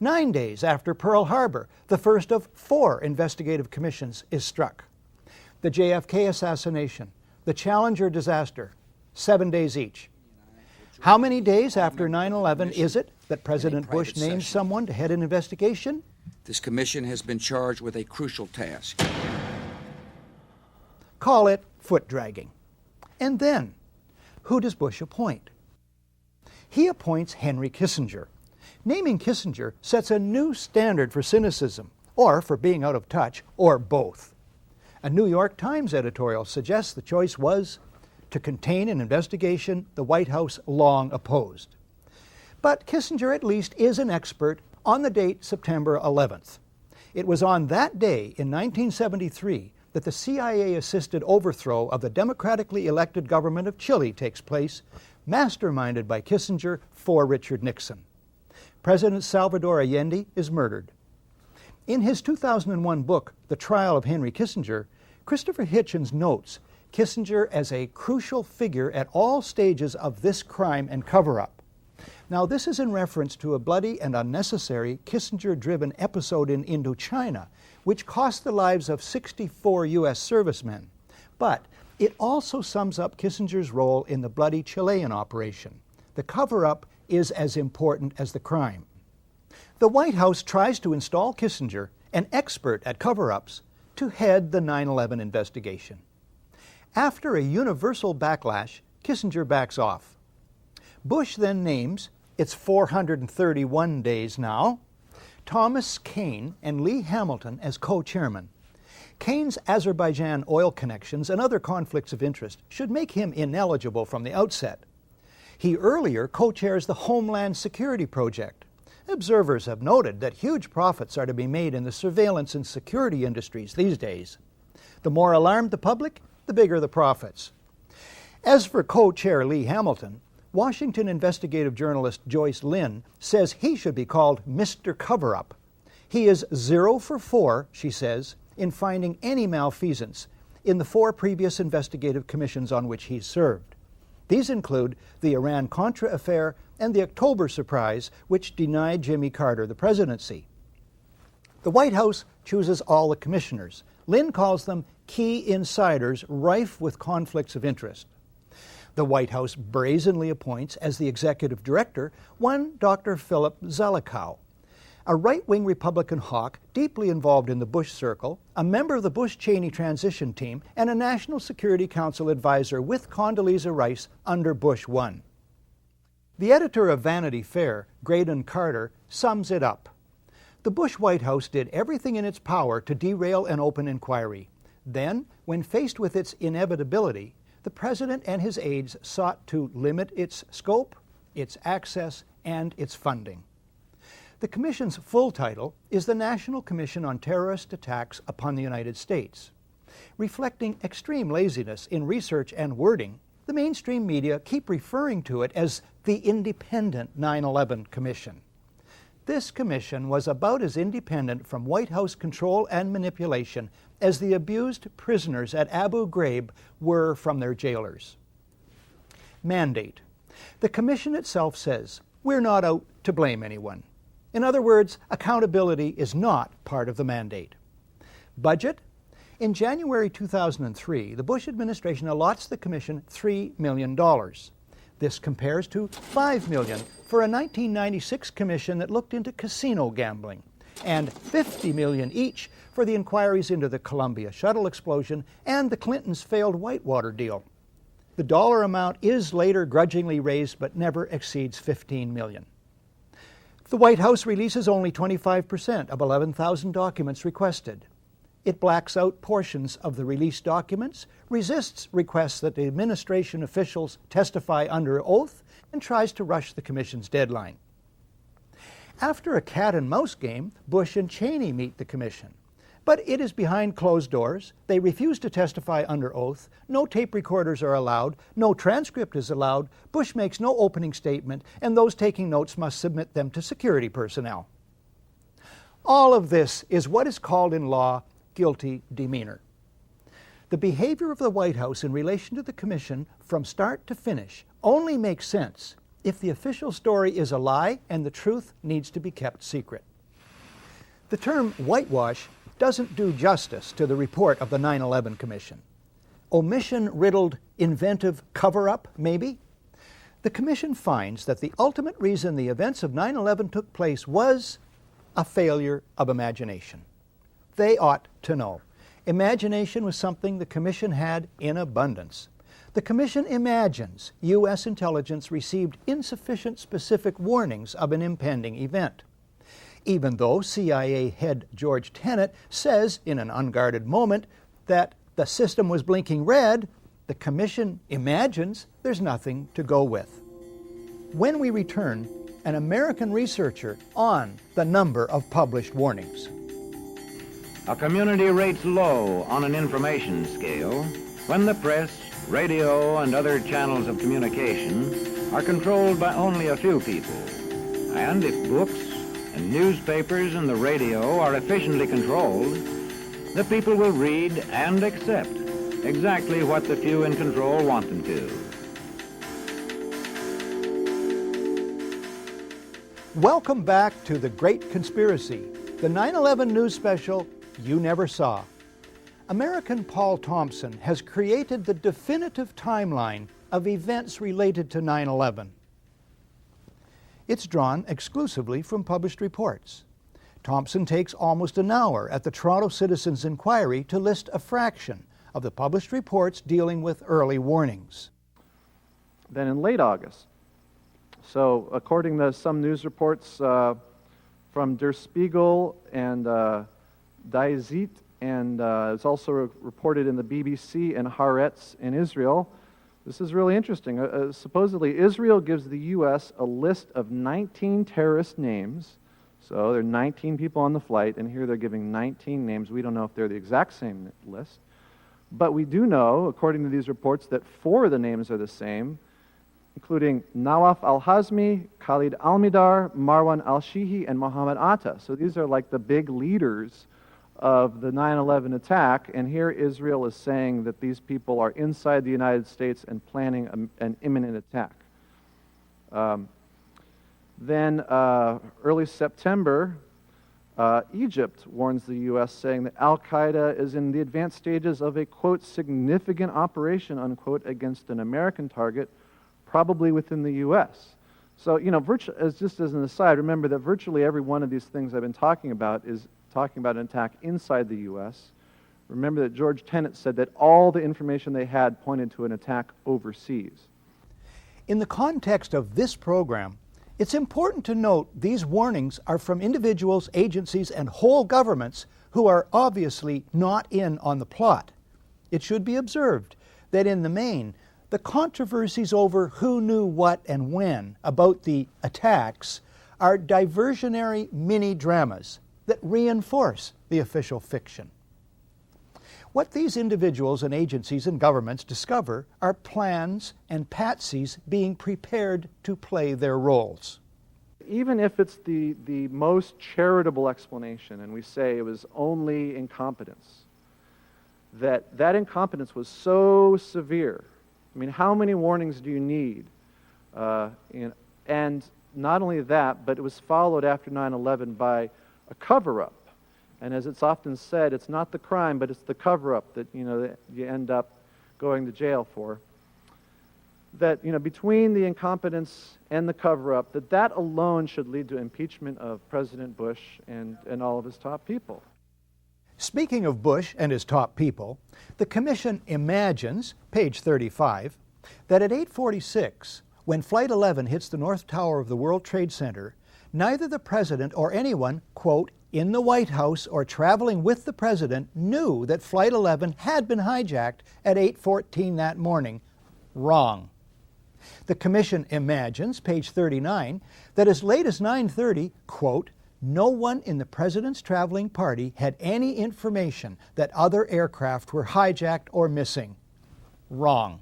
9 days after Pearl Harbor, the first of 4 investigative commissions is struck. The JFK assassination, the Challenger disaster, 7 days each. How many days after 9/11 is it that President Bush names someone to head an investigation? This commission has been charged with a crucial task. Call it foot dragging. And then, who does Bush appoint? He appoints Henry Kissinger. Naming Kissinger sets a new standard for cynicism, or for being out of touch, or both. A New York Times editorial suggests the choice was to contain an investigation the White House long opposed. But Kissinger at least is an expert on the date September 11th. It was on that day in 1973 that the CIA-assisted overthrow of the democratically elected government of Chile takes place, masterminded by Kissinger for Richard Nixon. President Salvador Allende is murdered. In his 2001 book, The Trial of Henry Kissinger, Christopher Hitchens notes Kissinger as a crucial figure at all stages of this crime and cover-up. Now, this is in reference to a bloody and unnecessary Kissinger-driven episode in Indochina, which cost the lives of 64 U.S. servicemen. But it also sums up Kissinger's role in the bloody Chilean operation. The cover-up is as important as the crime. The White House tries to install Kissinger, an expert at cover-ups, to head the 9/11 investigation. After a universal backlash, Kissinger backs off. Bush then names, it's 431 days now, Thomas Kean and Lee Hamilton as co-chairmen. Kean's Azerbaijan oil connections and other conflicts of interest should make him ineligible from the outset. He earlier co-chairs the Homeland Security Project. Observers have noted that huge profits are to be made in the surveillance and security industries these days. The more alarmed the public, the bigger the profits. As for co-chair Lee Hamilton, Washington investigative journalist Joyce Lynn says he should be called Mr. Cover-Up. He is 0 for 4, she says, in finding any malfeasance in the 4 previous investigative commissions on which he served. These include the Iran-Contra affair and the October surprise, which denied Jimmy Carter the presidency. The White House chooses all the commissioners. Lynn calls them key insiders rife with conflicts of interest. The White House brazenly appoints as the executive director one Dr. Philip Zelikow, a right-wing Republican hawk deeply involved in the Bush circle, a member of the Bush-Cheney transition team, and a National Security Council advisor with Condoleezza Rice under Bush 1. The editor of Vanity Fair, Graydon Carter, sums it up. The Bush White House did everything in its power to derail an open inquiry. Then, when faced with its inevitability, the President and his aides sought to limit its scope, its access, and its funding. The Commission's full title is the National Commission on Terrorist Attacks upon the United States. Reflecting extreme laziness in research and wording, the mainstream media keep referring to it as the Independent 9/11 Commission. This commission was about as independent from White House control and manipulation as the abused prisoners at Abu Ghraib were from their jailers. Mandate. The commission itself says, we're not out to blame anyone. In other words, accountability is not part of the mandate. Budget. In January 2003, the Bush administration allots the commission $3 million. This compares to $5 million for a 1996 commission that looked into casino gambling, and $50 million each for the inquiries into the Columbia shuttle explosion and the Clintons' failed Whitewater deal. The dollar amount is later grudgingly raised but never exceeds $15 million. The White House releases only 25% of 11,000 documents requested. It blacks out portions of the released documents, resists requests that the administration officials testify under oath, and tries to rush the Commission's deadline. After a cat-and-mouse game, Bush and Cheney meet the commission. But it is behind closed doors. They refuse to testify under oath. No tape recorders are allowed. No transcript is allowed. Bush makes no opening statement, and those taking notes must submit them to security personnel. All of this is what is called in law guilty demeanor. The behavior of the White House in relation to the commission from start to finish only makes sense if the official story is a lie and the truth needs to be kept secret. The term whitewash doesn't do justice to the report of the 9/11 Commission. Omission-riddled, inventive cover-up, maybe? The Commission finds that the ultimate reason the events of 9/11 took place was a failure of imagination. They ought to know. Imagination was something the Commission had in abundance. The Commission imagines U.S. intelligence received insufficient specific warnings of an impending event. Even though CIA head George Tenet says in an unguarded moment that the system was blinking red, the Commission imagines there's nothing to go with. When we return, an American researcher on the number of published warnings. A community rates low on an information scale when the press, radio, and other channels of communication are controlled by only a few people. And if books and newspapers and the radio are efficiently controlled, the people will read and accept exactly what the few in control want them to. Welcome back to The Great Conspiracy, the 9/11 news special you never saw. American Paul Thompson has created the definitive timeline of events related to 9/11. It's drawn exclusively from published reports. Thompson takes almost an hour at the Toronto Citizens Inquiry to list a fraction of the published reports dealing with early warnings. Then in late August, so according to some news reports from Der Spiegel and Die Zeit, and it's also reported in the BBC and Haaretz in Israel. This is really interesting. Supposedly, Israel gives the U.S. a list of 19 terrorist names. So there are 19 people on the flight, and here they're giving 19 names. We don't know if they're the exact same list. But we do know, according to these reports, that 4 of the names are the same, including Nawaf al-Hazmi, Khalid al-Midar, Marwan al-Shihi, and Mohammed Atta. So these are like the big leaders of the 9/11 attack, and here Israel is saying that these people are inside the United States and planning an imminent attack. Then early September, Egypt warns the U.S., saying that al-Qaeda is in the advanced stages of a, quote, significant operation, unquote, against an American target, probably within the U.S. So, you know, just as an aside, remember that virtually every one of these things I've been talking about is talking about an attack inside the U.S. Remember that George Tenet said that all the information they had pointed to an attack overseas. In the context of this program, it's important to note these warnings are from individuals, agencies, and whole governments who are obviously not in on the plot. It should be observed that in the main, the controversies over who knew what and when about the attacks are diversionary mini-dramas that reinforce the official fiction. What these individuals and agencies and governments discover are plans and patsies being prepared to play their roles. Even if it's the most charitable explanation, and we say it was only incompetence, that incompetence was so severe. I mean, how many warnings do you need? And not only that, but it was followed after 9/11 by a cover-up. And as it's often said, it's not the crime, but it's the cover-up that, you know, that you end up going to jail for. That, you know, between the incompetence and the cover-up, that alone should lead to impeachment of President Bush and all of his top people. Speaking of Bush and his top people, the Commission imagines, page 35, that at 8:46, when Flight 11 hits the North Tower of the World Trade Center, neither the President or anyone, quote, in the White House or traveling with the President knew that Flight 11 had been hijacked at 8:14 that morning. Wrong. The Commission imagines, page 39, that as late as 9:30, quote, no one in the President's traveling party had any information that other aircraft were hijacked or missing. Wrong.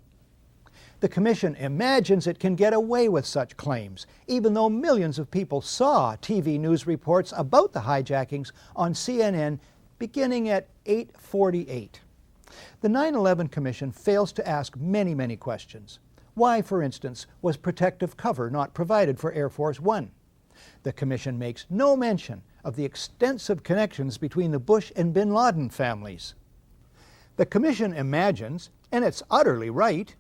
The Commission imagines it can get away with such claims, even though millions of people saw TV news reports about the hijackings on CNN beginning at 8:48. The 9/11 Commission fails to ask many questions. Why, for instance, was protective cover not provided for Air Force One? The Commission makes no mention of the extensive connections between the Bush and bin Laden families. The Commission imagines, and it's utterly right,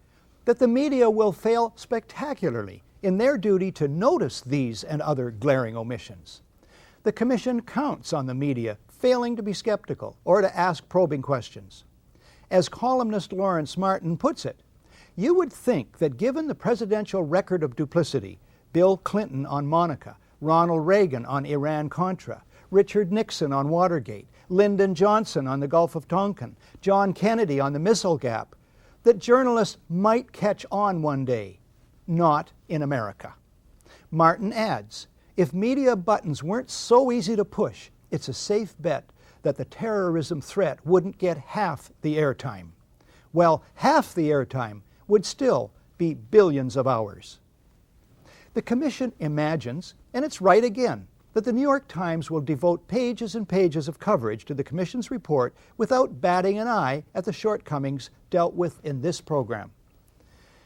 that the media will fail spectacularly in their duty to notice these and other glaring omissions. The Commission counts on the media failing to be skeptical or to ask probing questions. As columnist Lawrence Martin puts it, you would think that given the presidential record of duplicity, Bill Clinton on Monica, Ronald Reagan on Iran-Contra, Richard Nixon on Watergate, Lyndon Johnson on the Gulf of Tonkin, John Kennedy on the Missile Gap, that journalists might catch on one day. Not in America. Martin adds, if media buttons weren't so easy to push, it's a safe bet that the terrorism threat wouldn't get half the airtime. Well, half the airtime would still be billions of hours. The Commission imagines, and it's right again, that the New York Times will devote pages and pages of coverage to the Commission's report without batting an eye at the shortcomings dealt with in this program.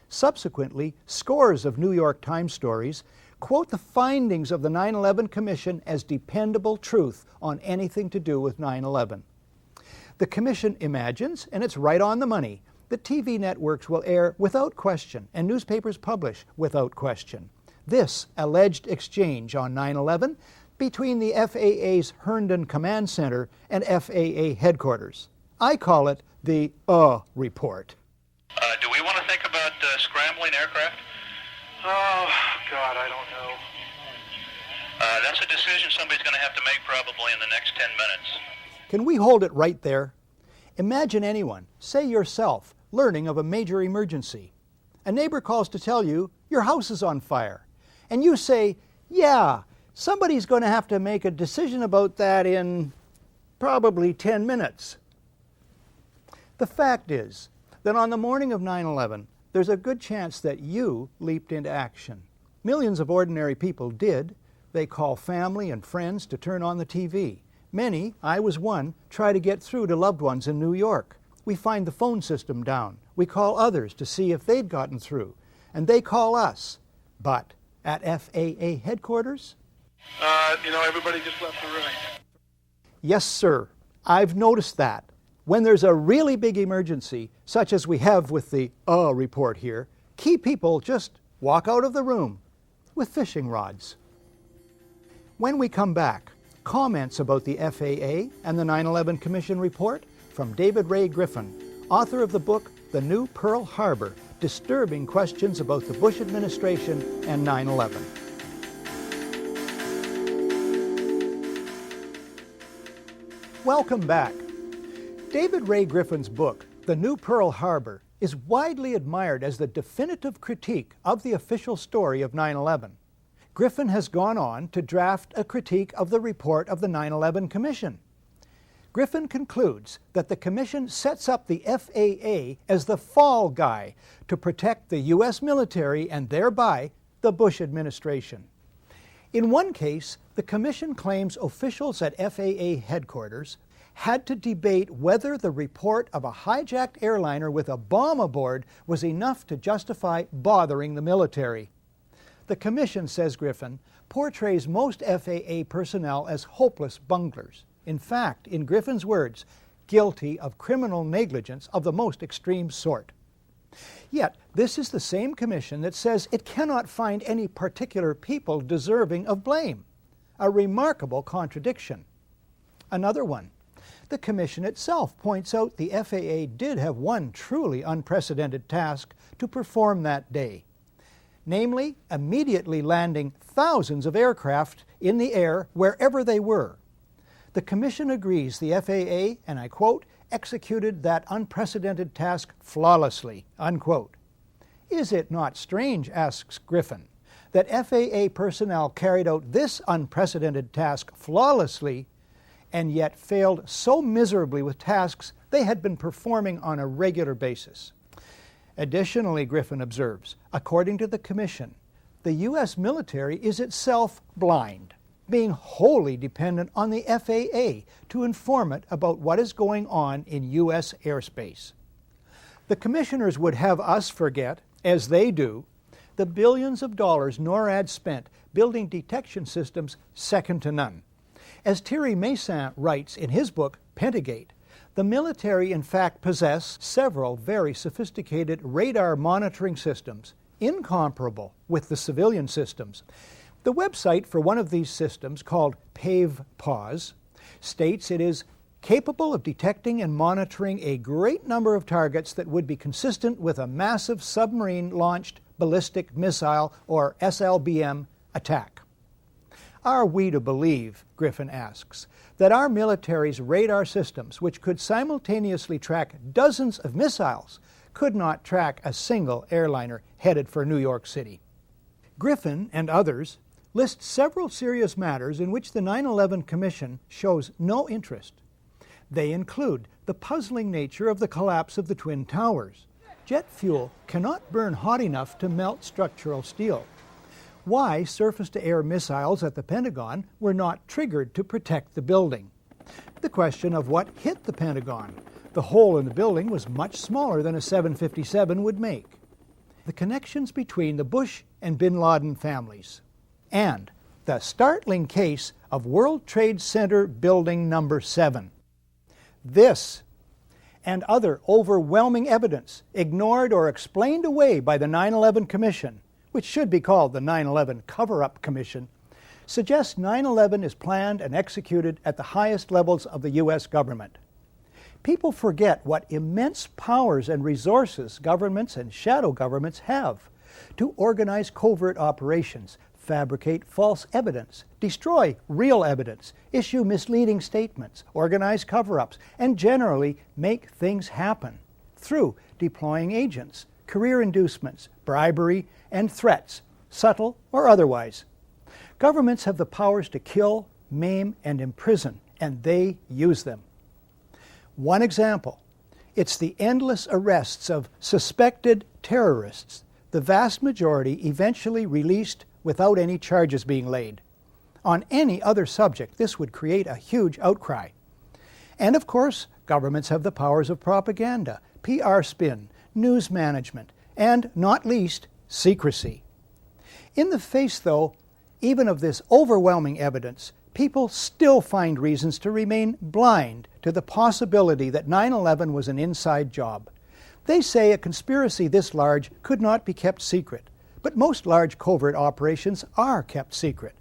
Subsequently, scores of New York Times stories quote the findings of the 9/11 Commission as dependable truth on anything to do with 9/11. The Commission imagines, and it's right on the money, that TV networks will air without question and newspapers publish without question this alleged exchange on 9/11 between the FAA's Herndon Command Center and FAA headquarters. I call it the report. Do we want to think about scrambling aircraft? Oh, God, I don't know. That's a decision somebody's going to have to make probably in the next 10 minutes. Can we hold it right there? Imagine anyone, say yourself, learning of a major emergency. A neighbor calls to tell you your house is on fire. And you say, yeah, somebody's going to have to make a decision about that in probably 10 minutes. The fact is that on the morning of 9/11, there's a good chance that you leaped into action. Millions of ordinary people did. They call family and friends to turn on the TV. Many, I was one, try to get through to loved ones in New York. We find the phone system down. We call others to see if they'd gotten through. And they call us. But at FAA headquarters? Everybody just left the room. Yes, sir. I've noticed that. When there's a really big emergency, such as we have with the report here, key people just walk out of the room with fishing rods. When we come back, comments about the FAA and the 9/11 Commission report from David Ray Griffin, author of the book The New Pearl Harbor, Disturbing Questions About the Bush Administration and 9/11. Welcome back. David Ray Griffin's book, The New Pearl Harbor, is widely admired as the definitive critique of the official story of 9/11. Griffin has gone on to draft a critique of the report of the 9/11 Commission. Griffin concludes that the Commission sets up the FAA as the fall guy to protect the U.S. military and thereby the Bush administration. In one case, the Commission claims officials at FAA headquarters had to debate whether the report of a hijacked airliner with a bomb aboard was enough to justify bothering the military. The Commission, says Griffin, portrays most FAA personnel as hopeless bunglers. In fact, in Griffin's words, guilty of criminal negligence of the most extreme sort. Yet, this is the same Commission that says it cannot find any particular people deserving of blame. A remarkable contradiction. Another one. The Commission itself points out the FAA did have one truly unprecedented task to perform that day. Namely, immediately landing thousands of aircraft in the air wherever they were. The Commission agrees the FAA, and I quote, executed that unprecedented task flawlessly, unquote. Is it not strange, asks Griffin, that FAA personnel carried out this unprecedented task flawlessly and yet failed so miserably with tasks they had been performing on a regular basis? Additionally, Griffin observes, according to the Commission, the U.S. military is itself blind, being wholly dependent on the FAA to inform it about what is going on in U.S. airspace. The commissioners would have us forget, as they do, the billions of dollars NORAD spent building detection systems second to none. As Thierry Meyssan writes in his book, Pentagate, the military in fact possess several very sophisticated radar monitoring systems, incomparable with the civilian systems. The website for one of these systems, called PAVE-PAWS, states it is capable of detecting and monitoring a great number of targets that would be consistent with a massive submarine-launched ballistic missile, or SLBM, attack. Are we to believe, Griffin asks, that our military's radar systems, which could simultaneously track dozens of missiles, could not track a single airliner headed for New York City? Griffin and others list several serious matters in which the 9/11 Commission shows no interest. They include the puzzling nature of the collapse of the Twin Towers. Jet fuel cannot burn hot enough to melt structural steel. Why surface-to-air missiles at the Pentagon were not triggered to protect the building. The question of what hit the Pentagon. The hole in the building was much smaller than a 757 would make. The connections between the Bush and bin Laden families. And the startling case of World Trade Center Building Number 7. This and other overwhelming evidence ignored or explained away by the 9/11 Commission, which should be called the 9/11 Cover-Up Commission, suggests 9/11 is planned and executed at the highest levels of the U.S. government. People forget what immense powers and resources governments and shadow governments have to organize covert operations, fabricate false evidence, destroy real evidence, issue misleading statements, organize cover-ups, and generally make things happen through deploying agents, career inducements, bribery, and threats, subtle or otherwise. Governments have the powers to kill, maim, and imprison, and they use them. One example, it's the endless arrests of suspected terrorists, the vast majority eventually released without any charges being laid. On any other subject, this would create a huge outcry. And of course, governments have the powers of propaganda, PR spin, news management, and, not least, secrecy. In the face, though, even of this overwhelming evidence, people still find reasons to remain blind to the possibility that 9/11 was an inside job. They say a conspiracy this large could not be kept secret, but most large covert operations are kept secret.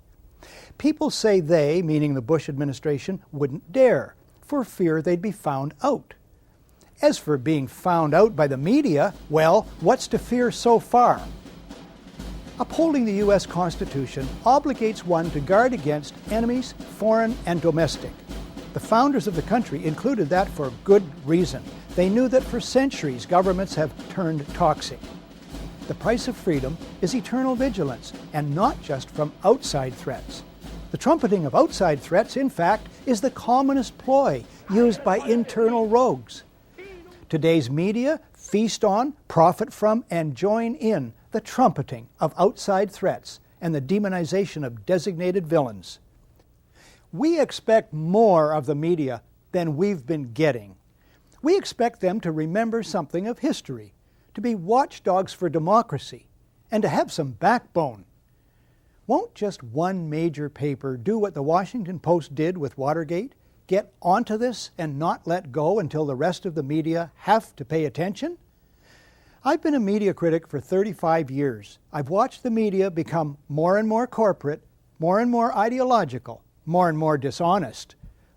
People say they, meaning the Bush administration, wouldn't dare, for fear they'd be found out. As for being found out by the media, well, what's to fear so far? Upholding the U.S. Constitution obligates one to guard against enemies, foreign and domestic. The founders of the country included that for good reason. They knew that for centuries governments have turned toxic. The price of freedom is eternal vigilance, and not just from outside threats. The trumpeting of outside threats, in fact, is the commonest ploy used by internal rogues. Today's media feast on, profit from, and join in the trumpeting of outside threats and the demonization of designated villains. We expect more of the media than we've been getting. We expect them to remember something of history, to be watchdogs for democracy, and to have some backbone. Won't just one major paper do what the Washington Post did with Watergate? Get onto this and not let go until the rest of the media have to pay attention? I've been a media critic for 35 years. I've watched the media become more and more corporate, more and more ideological, more and more dishonest,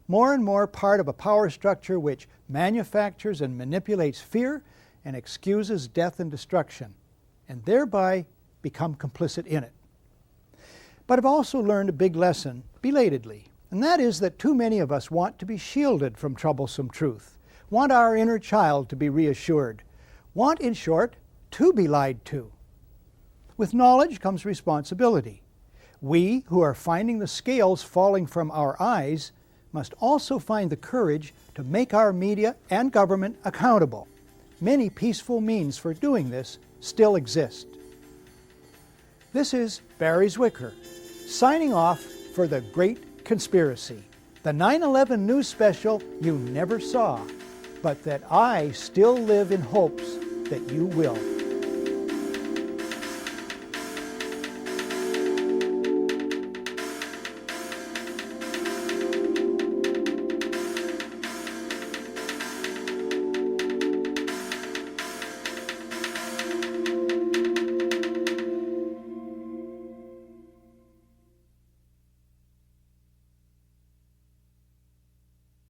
more and more part of a power structure which manufactures and manipulates fear and excuses death and destruction, and thereby become complicit in it. But I've also learned a big lesson, belatedly, and that is that too many of us want to be shielded from troublesome truth, want our inner child to be reassured, want, in short, to be lied to. With knowledge comes responsibility. We who are finding the scales falling from our eyes must also find the courage to make our media and government accountable. Many peaceful means for doing this still exist. This is Barry Zwicker, signing off for The Great Conspiracy, the 9/11 news special you never saw, but that I still live in hopes that you will.